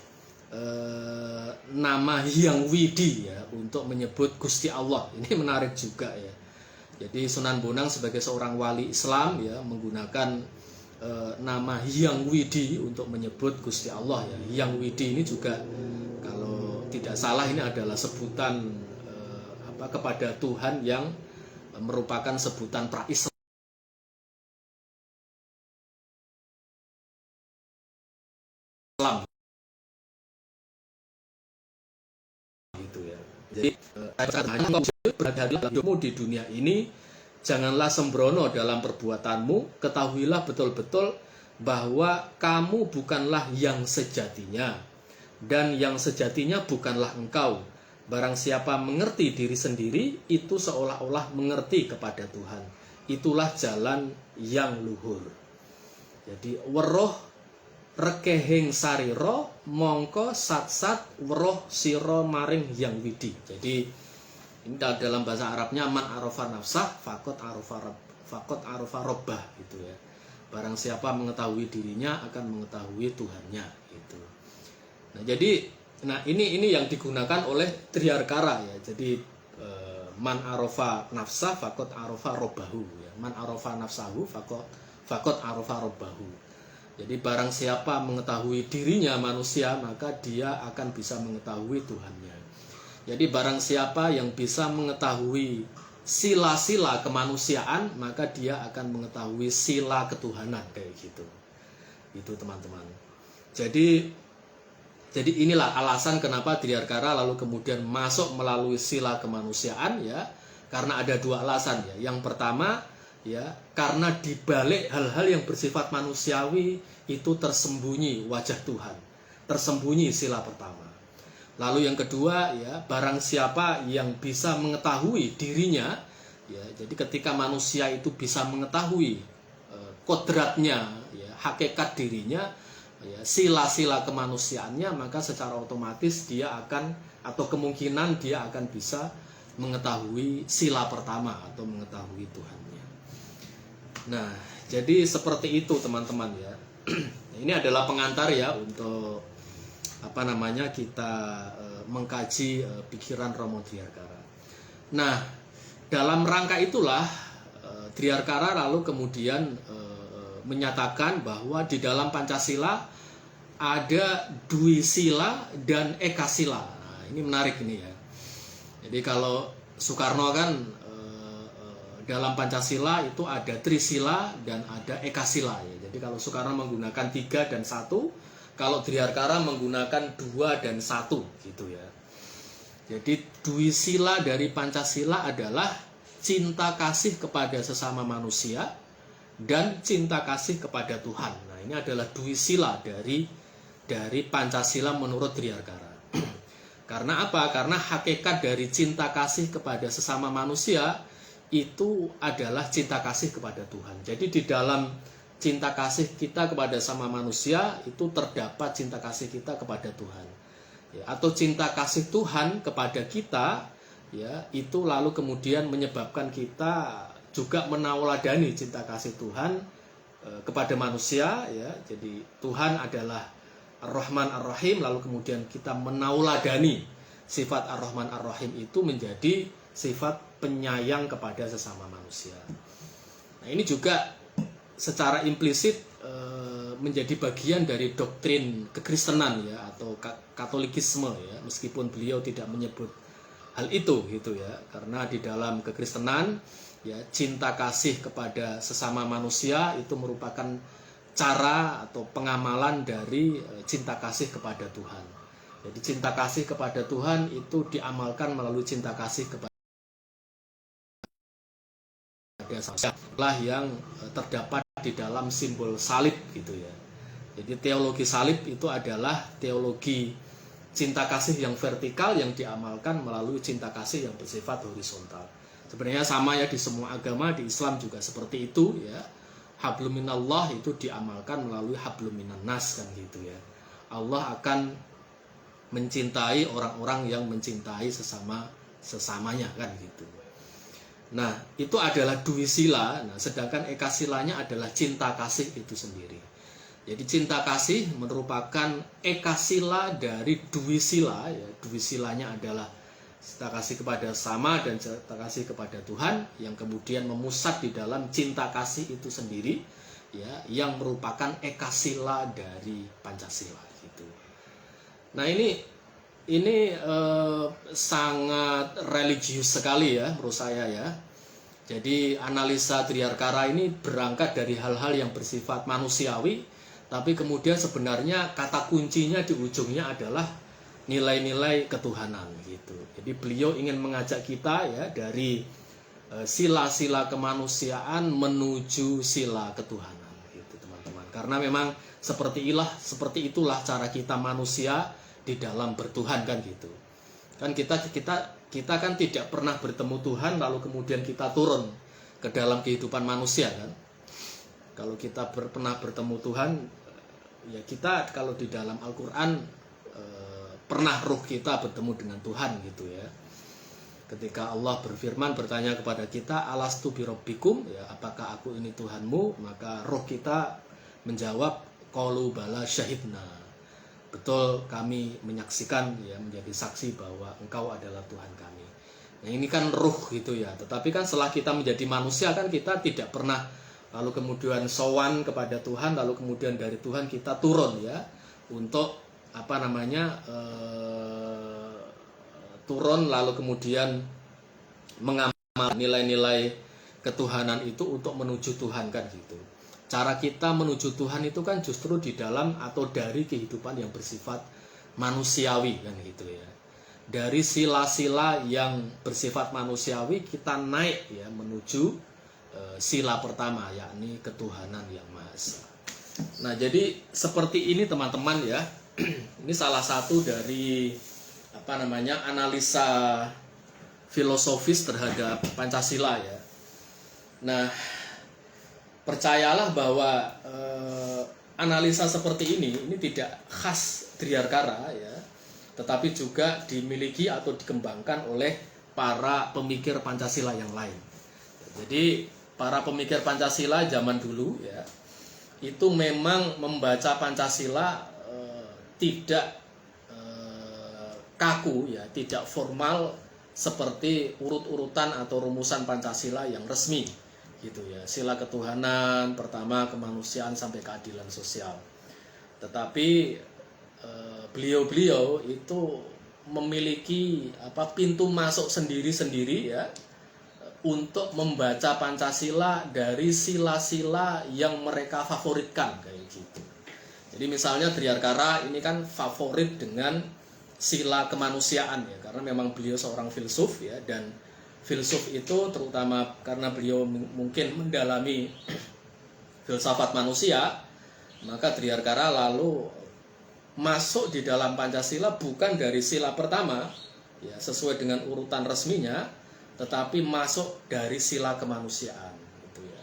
nama Hyang Widi ya untuk menyebut Gusti Allah. Ini menarik juga ya. Jadi Sunan Bonang sebagai seorang wali Islam ya menggunakan nama Hyang Widi untuk menyebut Gusti Allah ya. Hyang Widi ini juga kalau tidak salah ini adalah sebutan kepada Tuhan yang merupakan sebutan pra-Islam gitu ya. Jadi berhati-hatilah hidupmu di dunia ini, janganlah sembrono dalam perbuatanmu, ketahuilah betul-betul bahwa kamu bukanlah yang sejatinya, dan yang sejatinya bukanlah engkau. Barang siapa mengerti diri sendiri, itu seolah-olah mengerti kepada Tuhan. Itulah jalan yang luhur. Jadi weruh rekehing sariro mongko sat-sat weruh siro maring Hyang Widi. Jadi ini dalam bahasa Arabnya man arafa nafsah fakot arafa robbah gitu ya. Barang siapa mengetahui dirinya akan mengetahui Tuhannya gitu. Nah ini yang digunakan oleh Triarkara ya. Jadi man arafa nafsah fakot arafa robbahu ya. Man arafa nafsahu fakot arafa robbahu. Jadi barang siapa mengetahui dirinya manusia, maka dia akan bisa mengetahui Tuhannya. Jadi barang siapa yang bisa mengetahui sila-sila kemanusiaan, maka dia akan mengetahui sila ketuhanan kayak gitu. Itu teman-teman. Jadi inilah alasan kenapa Triarkara lalu kemudian masuk melalui sila kemanusiaan ya. Karena ada dua alasan ya. Yang pertama ya, karena dibalik hal-hal yang bersifat manusiawi itu tersembunyi wajah Tuhan, tersembunyi sila pertama. Lalu yang kedua ya, barang siapa yang bisa mengetahui dirinya ya, jadi ketika manusia itu bisa mengetahui kodratnya ya, hakikat dirinya ya, sila-sila kemanusiaannya, maka secara otomatis dia akan atau kemungkinan dia akan bisa mengetahui sila pertama atau mengetahui Tuhannya. Nah, jadi seperti itu teman-teman ya. Ini adalah pengantar ya untuk kita mengkaji pikiran Romo Triarkara. Nah, dalam rangka itulah Triarkara lalu kemudian menyatakan bahwa di dalam Pancasila ada Dwisila dan Ekasila. Nah, ini menarik ini ya. Jadi kalau Soekarno kan dalam Pancasila itu ada Trisila dan ada Ekasila ya. Jadi kalau Soekarno menggunakan 3 dan 1, kalau Triarkara menggunakan 2 dan 1 gitu ya. Jadi Dwisila dari Pancasila adalah cinta kasih kepada sesama manusia dan cinta kasih kepada Tuhan. Nah, ini adalah Dwisila dari Pancasila menurut Triarkara. Karena apa? Karena hakikat dari cinta kasih kepada sesama manusia itu adalah cinta kasih kepada Tuhan. Jadi di dalam cinta kasih kita kepada sama manusia itu terdapat cinta kasih kita kepada Tuhan ya, atau cinta kasih Tuhan kepada kita ya, itu lalu kemudian menyebabkan kita juga menauladani cinta kasih Tuhan kepada manusia ya. Jadi Tuhan adalah Ar-Rahman Ar-Rahim, lalu kemudian kita menauladani sifat Ar-Rahman Ar-Rahim itu menjadi sifat penyayang kepada sesama manusia. Nah, ini juga secara implisit menjadi bagian dari doktrin kekristenan ya, atau katolikisme ya, meskipun beliau tidak menyebut hal itu gitu ya. Karena di dalam kekristenan ya, cinta kasih kepada sesama manusia itu merupakan cara atau pengamalan dari cinta kasih kepada Tuhan. Jadi cinta kasih kepada Tuhan itu diamalkan melalui cinta kasih kepada lah yang terdapat di dalam simbol salib gitu ya. Jadi teologi salib itu adalah teologi cinta kasih yang vertikal yang diamalkan melalui cinta kasih yang bersifat horizontal. Sebenarnya sama ya di semua agama, di Islam juga seperti itu ya. Hablum minallah itu diamalkan melalui hablum minan nas kan gitu ya. Allah akan mencintai orang-orang yang mencintai sesamanya kan gitu. Nah, itu adalah Dwisila. Nah, sedangkan Ekasilanya adalah cinta kasih itu sendiri. Jadi cinta kasih merupakan ekasila dari dwi sila ya. Dwi silanya adalah cinta kasih kepada sama dan cinta kasih kepada Tuhan, yang kemudian memusat di dalam cinta kasih itu sendiri ya, yang merupakan ekasila dari Pancasila gitu. Nah, ini sangat religius sekali ya menurut saya ya. Jadi analisa Triarkara ini berangkat dari hal-hal yang bersifat manusiawi, tapi kemudian sebenarnya kata kuncinya di ujungnya adalah nilai-nilai ketuhanan gitu. Jadi beliau ingin mengajak kita ya dari sila-sila kemanusiaan menuju sila ketuhanan gitu teman-teman. Karena memang seperti itulah cara kita manusia di dalam bertuhan kan gitu. Kan kita kan tidak pernah bertemu Tuhan lalu kemudian kita turun ke dalam kehidupan manusia kan. Kalau kita pernah bertemu Tuhan, ya kita kalau di dalam Al-Quran pernah ruh kita bertemu dengan Tuhan gitu ya. Ketika Allah berfirman bertanya kepada kita, alastu birabbikum, ya apakah aku ini Tuhanmu, maka roh kita menjawab, qalu bala syahidna, betul kami menyaksikan ya, menjadi saksi bahwa engkau adalah Tuhan kami. Nah ini kan ruh gitu ya. Tetapi kan setelah kita menjadi manusia kan kita tidak pernah lalu kemudian sowan kepada Tuhan, lalu kemudian dari Tuhan kita turun ya untuk turun lalu kemudian mengamal nilai-nilai ketuhanan itu untuk menuju Tuhan kan gitu. Cara kita menuju Tuhan itu kan justru di dalam atau dari kehidupan yang bersifat manusiawi kan gitu ya. Dari sila-sila yang bersifat manusiawi kita naik ya menuju sila pertama, yakni ketuhanan yang Maha Esa. Nah, jadi seperti ini teman-teman ya. Ini salah satu dari analisa filosofis terhadap Pancasila ya. Nah, percayalah bahwa analisa seperti ini tidak khas Triarkara ya, tetapi juga dimiliki atau dikembangkan oleh para pemikir Pancasila yang lain. Jadi para pemikir Pancasila zaman dulu ya itu memang membaca Pancasila tidak kaku ya, tidak formal seperti urut-urutan atau rumusan Pancasila yang resmi gitu ya. Sila ketuhanan, pertama kemanusiaan sampai keadilan sosial. Tetapi beliau-beliau itu memiliki pintu masuk sendiri-sendiri ya untuk membaca Pancasila dari sila-sila yang mereka favoritkan kayak gitu. Jadi misalnya Triarkara ini kan favorit dengan sila kemanusiaan ya, karena memang beliau seorang filsuf ya, dan filsuf itu terutama karena beliau mungkin mendalami filsafat manusia, maka Triarkara lalu masuk di dalam Pancasila bukan dari sila pertama ya sesuai dengan urutan resminya, tetapi masuk dari sila kemanusiaan gitu ya.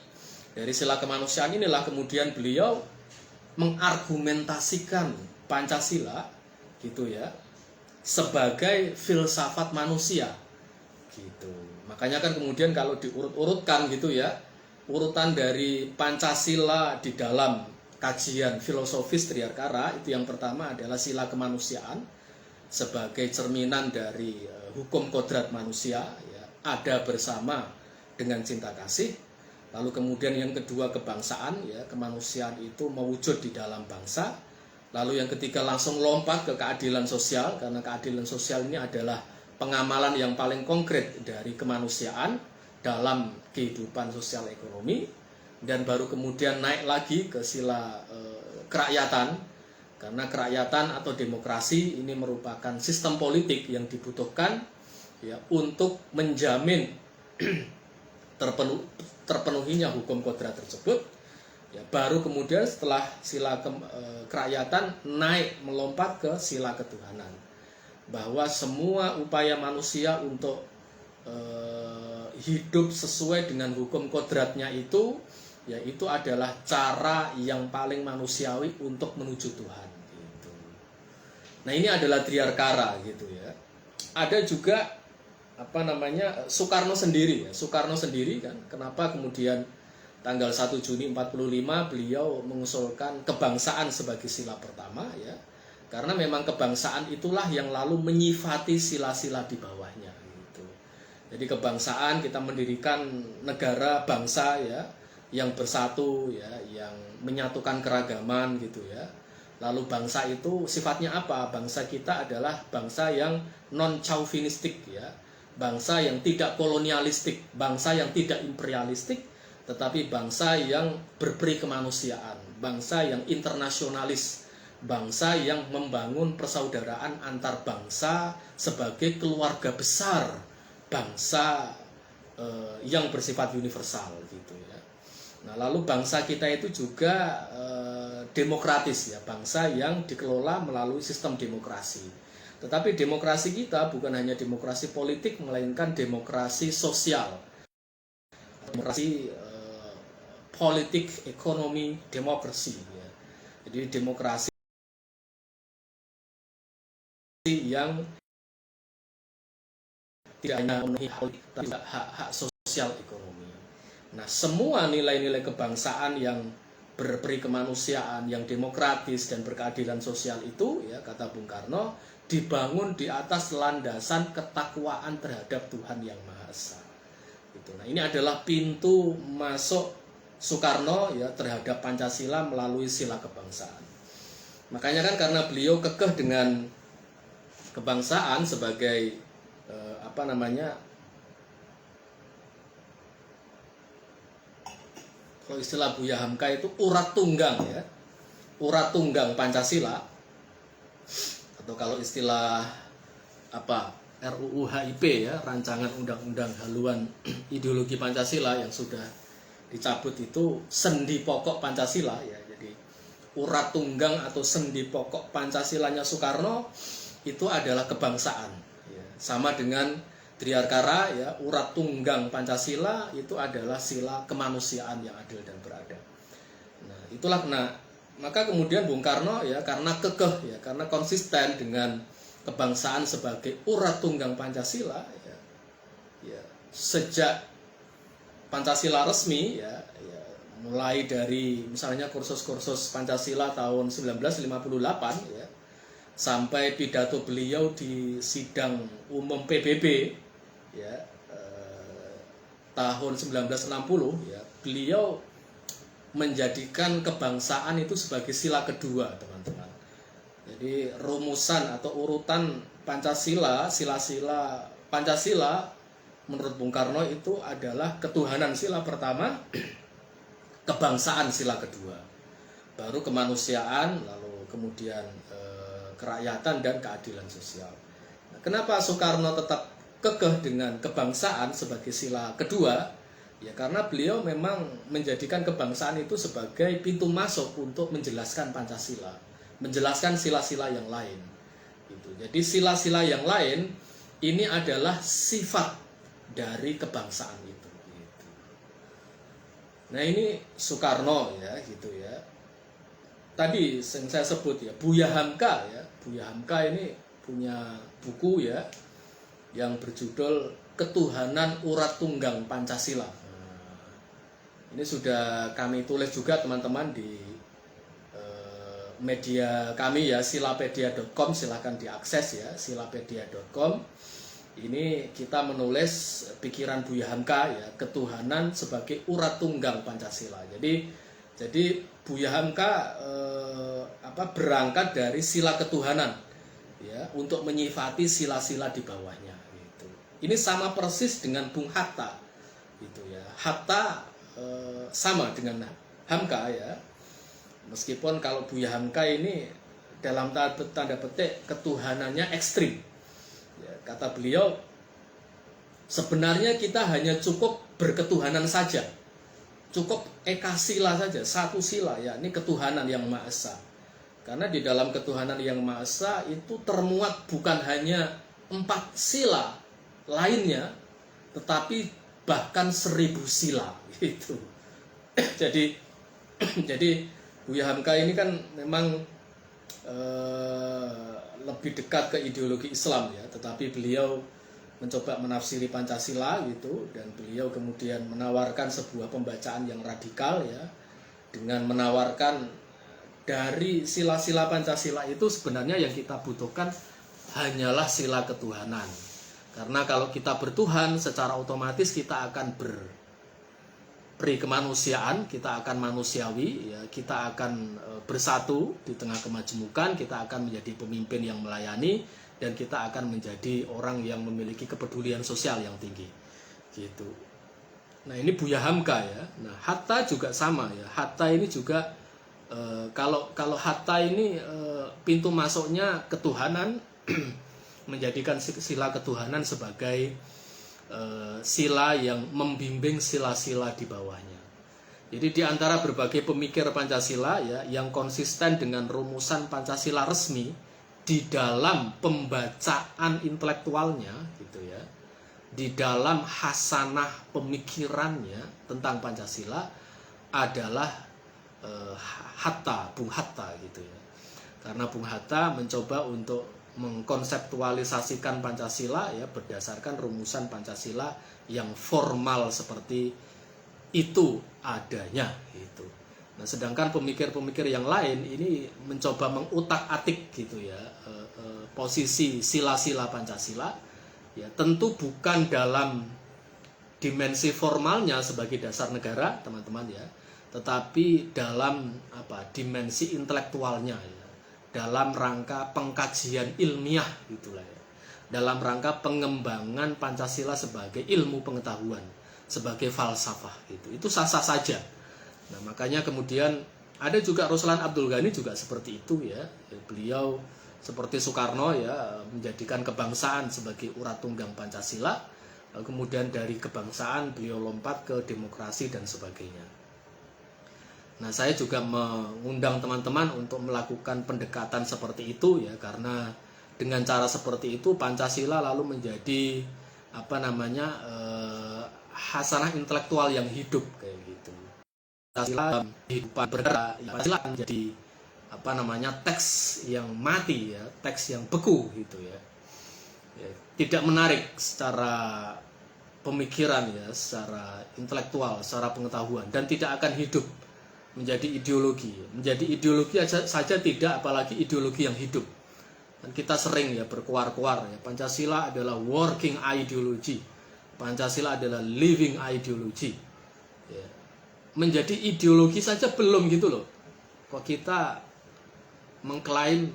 Dari sila kemanusiaan inilah kemudian beliau mengargumentasikan Pancasila gitu ya sebagai filsafat manusia gitu. Makanya kan kemudian kalau diurut-urutkan gitu ya, urutan dari Pancasila di dalam kajian filosofis Triarkara itu yang pertama adalah sila kemanusiaan sebagai cerminan dari hukum kodrat manusia ya, ada bersama dengan cinta kasih. Lalu kemudian yang kedua kebangsaan ya, kemanusiaan itu mewujud di dalam bangsa. Lalu yang ketiga langsung lompat ke keadilan sosial, karena keadilan sosial ini adalah pengamalan yang paling konkret dari kemanusiaan dalam kehidupan sosial ekonomi. Dan baru kemudian naik lagi ke sila kerakyatan, karena kerakyatan atau demokrasi ini merupakan sistem politik yang dibutuhkan ya untuk menjamin terpenuhinya hukum kodrat tersebut ya. Baru kemudian setelah sila kerakyatan naik melompat ke sila ketuhanan, bahwa semua upaya manusia untuk hidup sesuai dengan hukum kodratnya itu ya, itu adalah cara yang paling manusiawi untuk menuju Tuhan gitu. Nah ini adalah Triarkara gitu ya. Ada juga Soekarno sendiri ya. Soekarno sendiri kan, kenapa kemudian tanggal 1 Juni 45 beliau mengusulkan kebangsaan sebagai sila pertama ya. Karena memang kebangsaan itulah yang lalu menyifati sila-sila di bawahnya gitu. Jadi kebangsaan, kita mendirikan negara bangsa ya yang bersatu ya, yang menyatukan keragaman gitu ya. Lalu bangsa itu sifatnya apa? Bangsa kita adalah bangsa yang non-chauvinistik ya. Bangsa yang tidak kolonialistik, bangsa yang tidak imperialistik, tetapi bangsa yang berperi kemanusiaan, bangsa yang internasionalis, bangsa yang membangun persaudaraan antar bangsa sebagai keluarga besar, bangsa yang bersifat universal gitu ya. Nah, lalu bangsa kita itu juga demokratis ya, bangsa yang dikelola melalui sistem demokrasi. Tetapi demokrasi kita bukan hanya demokrasi politik, melainkan demokrasi sosial, demokrasi politik, ekonomi, demokrasi ya. Jadi demokrasi yang tidak hanya memenuhi hak-hak sosial ekonomi. Nah, semua nilai-nilai kebangsaan yang berperi kemanusiaan, yang demokratis dan berkeadilan sosial itu ya, kata Bung Karno, dibangun di atas landasan ketakwaan terhadap Tuhan Yang Maha Esa. Gitu. Nah, ini adalah pintu masuk Soekarno ya terhadap Pancasila melalui sila kebangsaan. Makanya kan karena beliau kekeh dengan kebangsaan sebagai kalau istilah Buya Hamka itu urat tunggang ya, urat tunggang Pancasila, atau kalau istilah RUU HIP ya, rancangan undang-undang haluan ideologi Pancasila yang sudah dicabut itu sendi pokok Pancasila ya. Jadi urat tunggang atau sendi pokok Pancasilanya Soekarno itu adalah kebangsaan ya. Sama dengan Triarkara ya, urat tunggang Pancasila itu adalah sila kemanusiaan yang adil dan beradab. Nah, itulah maka kemudian Bung Karno ya, karena kekeh ya, karena konsisten dengan kebangsaan sebagai urat tunggang Pancasila ya, sejak Pancasila resmi ya, mulai dari misalnya kursus-kursus Pancasila tahun 1958 ya, sampai pidato beliau di sidang umum PBB ya, tahun 1960 ya, beliau menjadikan kebangsaan itu sebagai sila kedua, teman-teman. Jadi rumusan atau urutan Pancasila, sila-sila Pancasila menurut Bung Karno itu adalah ketuhanan sila pertama, kebangsaan sila kedua, baru kemanusiaan, lalu kemudian kerakyatan dan keadilan sosial. Nah, kenapa Soekarno tetap kekeh dengan kebangsaan sebagai sila kedua? Ya karena beliau memang menjadikan kebangsaan itu sebagai pintu masuk untuk menjelaskan Pancasila, menjelaskan sila-sila yang lain. Gitu. Jadi sila-sila yang lain ini adalah sifat dari kebangsaan itu. Gitu. Nah ini Soekarno ya, gitu ya. Tadi yang saya sebut ya, Buya Hamka ya. Buya Hamka ini punya buku ya yang berjudul Ketuhanan Urat Tunggang Pancasila. Ini sudah kami tulis juga teman-teman di media kami ya, silapedia.com, silahkan diakses ya, silapedia.com. Ini kita menulis pikiran Buya Hamka ya, ketuhanan sebagai urat tunggang Pancasila. Jadi Buya Hamka berangkat dari sila ketuhanan ya, untuk menyifati sila-sila di bawahnya gitu. Ini sama persis dengan Bung Hatta gitu ya. Hatta sama dengan Hamka ya, meskipun kalau Buya Hamka ini dalam tanda petik ketuhanannya ekstrim ya, kata beliau sebenarnya kita hanya cukup berketuhanan saja, cukup eka sila saja, satu sila ya, ini ketuhanan yang Maha Esa. Karena di dalam ketuhanan yang Maha Esa itu termuat bukan hanya 4 sila lainnya, tetapi bahkan 1000 sila gitu. jadi Buya Hamka ini kan memang lebih dekat ke ideologi Islam ya, tetapi beliau mencoba menafsiri Pancasila gitu, dan beliau kemudian menawarkan sebuah pembacaan yang radikal ya, dengan menawarkan dari sila-sila Pancasila itu sebenarnya yang kita butuhkan hanyalah sila ketuhanan. Karena kalau kita bertuhan, secara otomatis kita akan beri kemanusiaan, kita akan manusiawi ya, kita akan bersatu di tengah kemajemukan, kita akan menjadi pemimpin yang melayani, dan kita akan menjadi orang yang memiliki kepedulian sosial yang tinggi gitu. Nah, ini Buya Hamka ya. Nah, Hatta juga sama ya. Hatta ini juga kalau Hatta ini pintu masuknya ketuhanan, menjadikan sila ketuhanan sebagai sila yang membimbing sila-sila di bawahnya. Jadi di antara berbagai pemikir Pancasila ya, yang konsisten dengan rumusan Pancasila resmi di dalam pembacaan intelektualnya gitu ya, di dalam hasanah pemikirannya tentang Pancasila adalah Hatta, Bung Hatta gitu ya. Karena Bung Hatta mencoba untuk mengkonseptualisasikan Pancasila ya berdasarkan rumusan Pancasila yang formal seperti itu adanya gitu. Nah, sedangkan pemikir-pemikir yang lain ini mencoba mengutak-atik gitu ya posisi sila-sila Pancasila ya, tentu bukan dalam dimensi formalnya sebagai dasar negara teman-teman ya, tetapi dalam dimensi intelektualnya ya, dalam rangka pengkajian ilmiah gitulah ya, dalam rangka pengembangan Pancasila sebagai ilmu pengetahuan, sebagai falsafah gitu. Itu sah-sah saja. Nah, makanya kemudian ada juga Ruslan Abdul Ghani juga seperti itu ya. Beliau seperti Soekarno ya, menjadikan kebangsaan sebagai urat tunggang Pancasila. Kemudian dari kebangsaan beliau lompat ke demokrasi dan sebagainya. Nah, saya juga mengundang teman-teman untuk melakukan pendekatan seperti itu ya, karena dengan cara seperti itu Pancasila lalu menjadi hasanah intelektual yang hidup kayak gitu. Pancasila kehidupan bernegara, Pancasila menjadi teks yang mati ya, teks yang beku gitu ya. Tidak menarik secara pemikiran ya, secara intelektual, secara pengetahuan, dan tidak akan hidup menjadi ideologi. Menjadi ideologi saja tidak, apalagi ideologi yang hidup. Dan kita sering ya berkuar-kuar ya, Pancasila adalah working ideology, Pancasila adalah living ideology ya. Menjadi ideologi saja belum gitu loh, kok kita mengklaim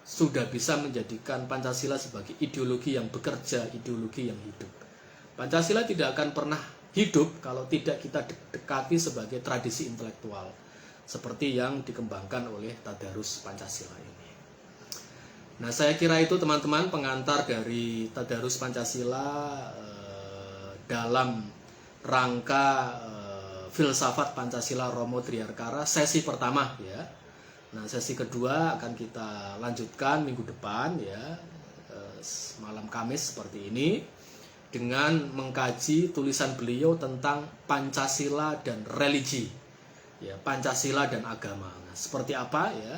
sudah bisa menjadikan Pancasila sebagai ideologi yang bekerja, ideologi yang hidup. Pancasila tidak akan pernah hidup kalau tidak kita dekati sebagai tradisi intelektual seperti yang dikembangkan oleh Tadarus Pancasila ini. Nah, saya kira itu teman-teman pengantar dari Tadarus Pancasila dalam rangka filsafat Pancasila Romo Triarkara sesi pertama ya. Nah, sesi kedua akan kita lanjutkan minggu depan ya, malam Kamis seperti ini, dengan mengkaji tulisan beliau tentang Pancasila dan religi ya, Pancasila dan agama. Nah, seperti apa ya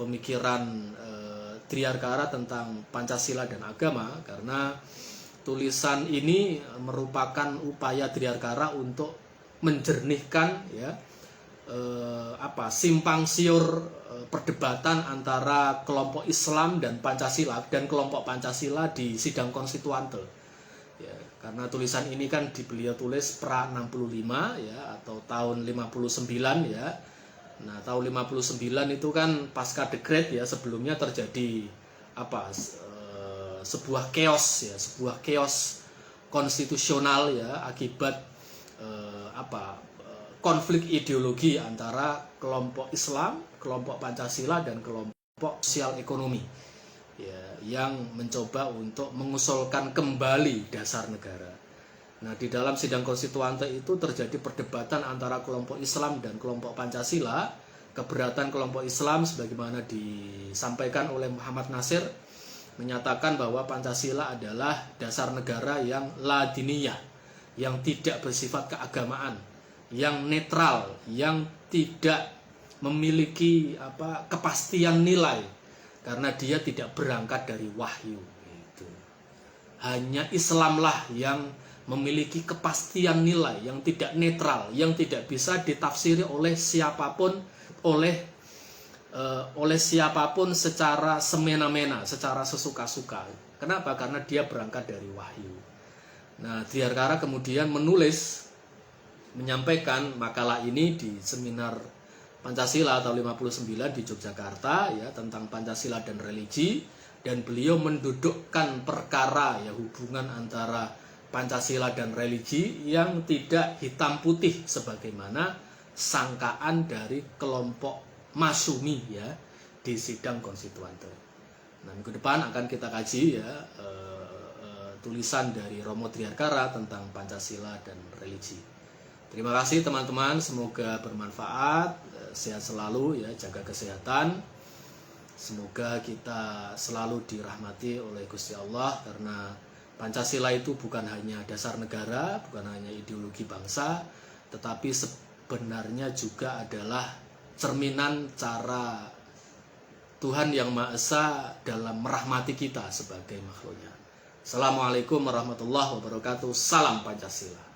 pemikiran Triarkara tentang Pancasila dan agama, karena tulisan ini merupakan upaya Triarkara untuk menjernihkan ya simpang siur perdebatan antara kelompok Islam dan Pancasila dan kelompok Pancasila di sidang konstituante ya, karena tulisan ini kan beliau tulis pra 65 ya, atau tahun 59 ya. Nah, tahun 59 itu kan pasca dekret ya, sebelumnya terjadi sebuah chaos ya, sebuah chaos konstitusional ya, akibat konflik ideologi antara kelompok Islam, kelompok Pancasila, dan kelompok sosial ekonomi ya, yang mencoba untuk mengusulkan kembali dasar negara. Nah, di dalam sidang konstituante itu terjadi perdebatan antara kelompok Islam dan kelompok Pancasila. Keberatan kelompok Islam sebagaimana disampaikan oleh Muhammad Nasir menyatakan bahwa Pancasila adalah dasar negara yang ladiniyah, yang tidak bersifat keagamaan, yang netral, yang tidak memiliki kepastian nilai karena dia tidak berangkat dari wahyu gitu. hanya Islamlah yang memiliki kepastian nilai yang tidak netral, yang tidak bisa ditafsiri oleh siapapun, oleh siapapun secara semena-mena, secara sesuka-suka. Kenapa? Karena dia berangkat dari wahyu. Nah, Driharkara kemudian menyampaikan makalah ini di seminar Pancasila tahun 59 di Yogyakarta ya, tentang Pancasila dan religi, dan beliau mendudukkan perkara ya, hubungan antara Pancasila dan religi yang tidak hitam putih sebagaimana sangkaan dari kelompok Masyumi ya di sidang konstituante. Nah, minggu depan akan kita kaji ya tulisan dari Romo Driharkara tentang Pancasila dan religi. Terima kasih teman-teman, semoga bermanfaat, sehat selalu ya, jaga kesehatan. Semoga kita selalu dirahmati oleh Gusti Allah, karena Pancasila itu bukan hanya dasar negara, bukan hanya ideologi bangsa, tetapi sebenarnya juga adalah cerminan cara Tuhan Yang Maha Esa dalam merahmati kita sebagai makhluknya. Assalamualaikum warahmatullahi wabarakatuh. Salam Pancasila.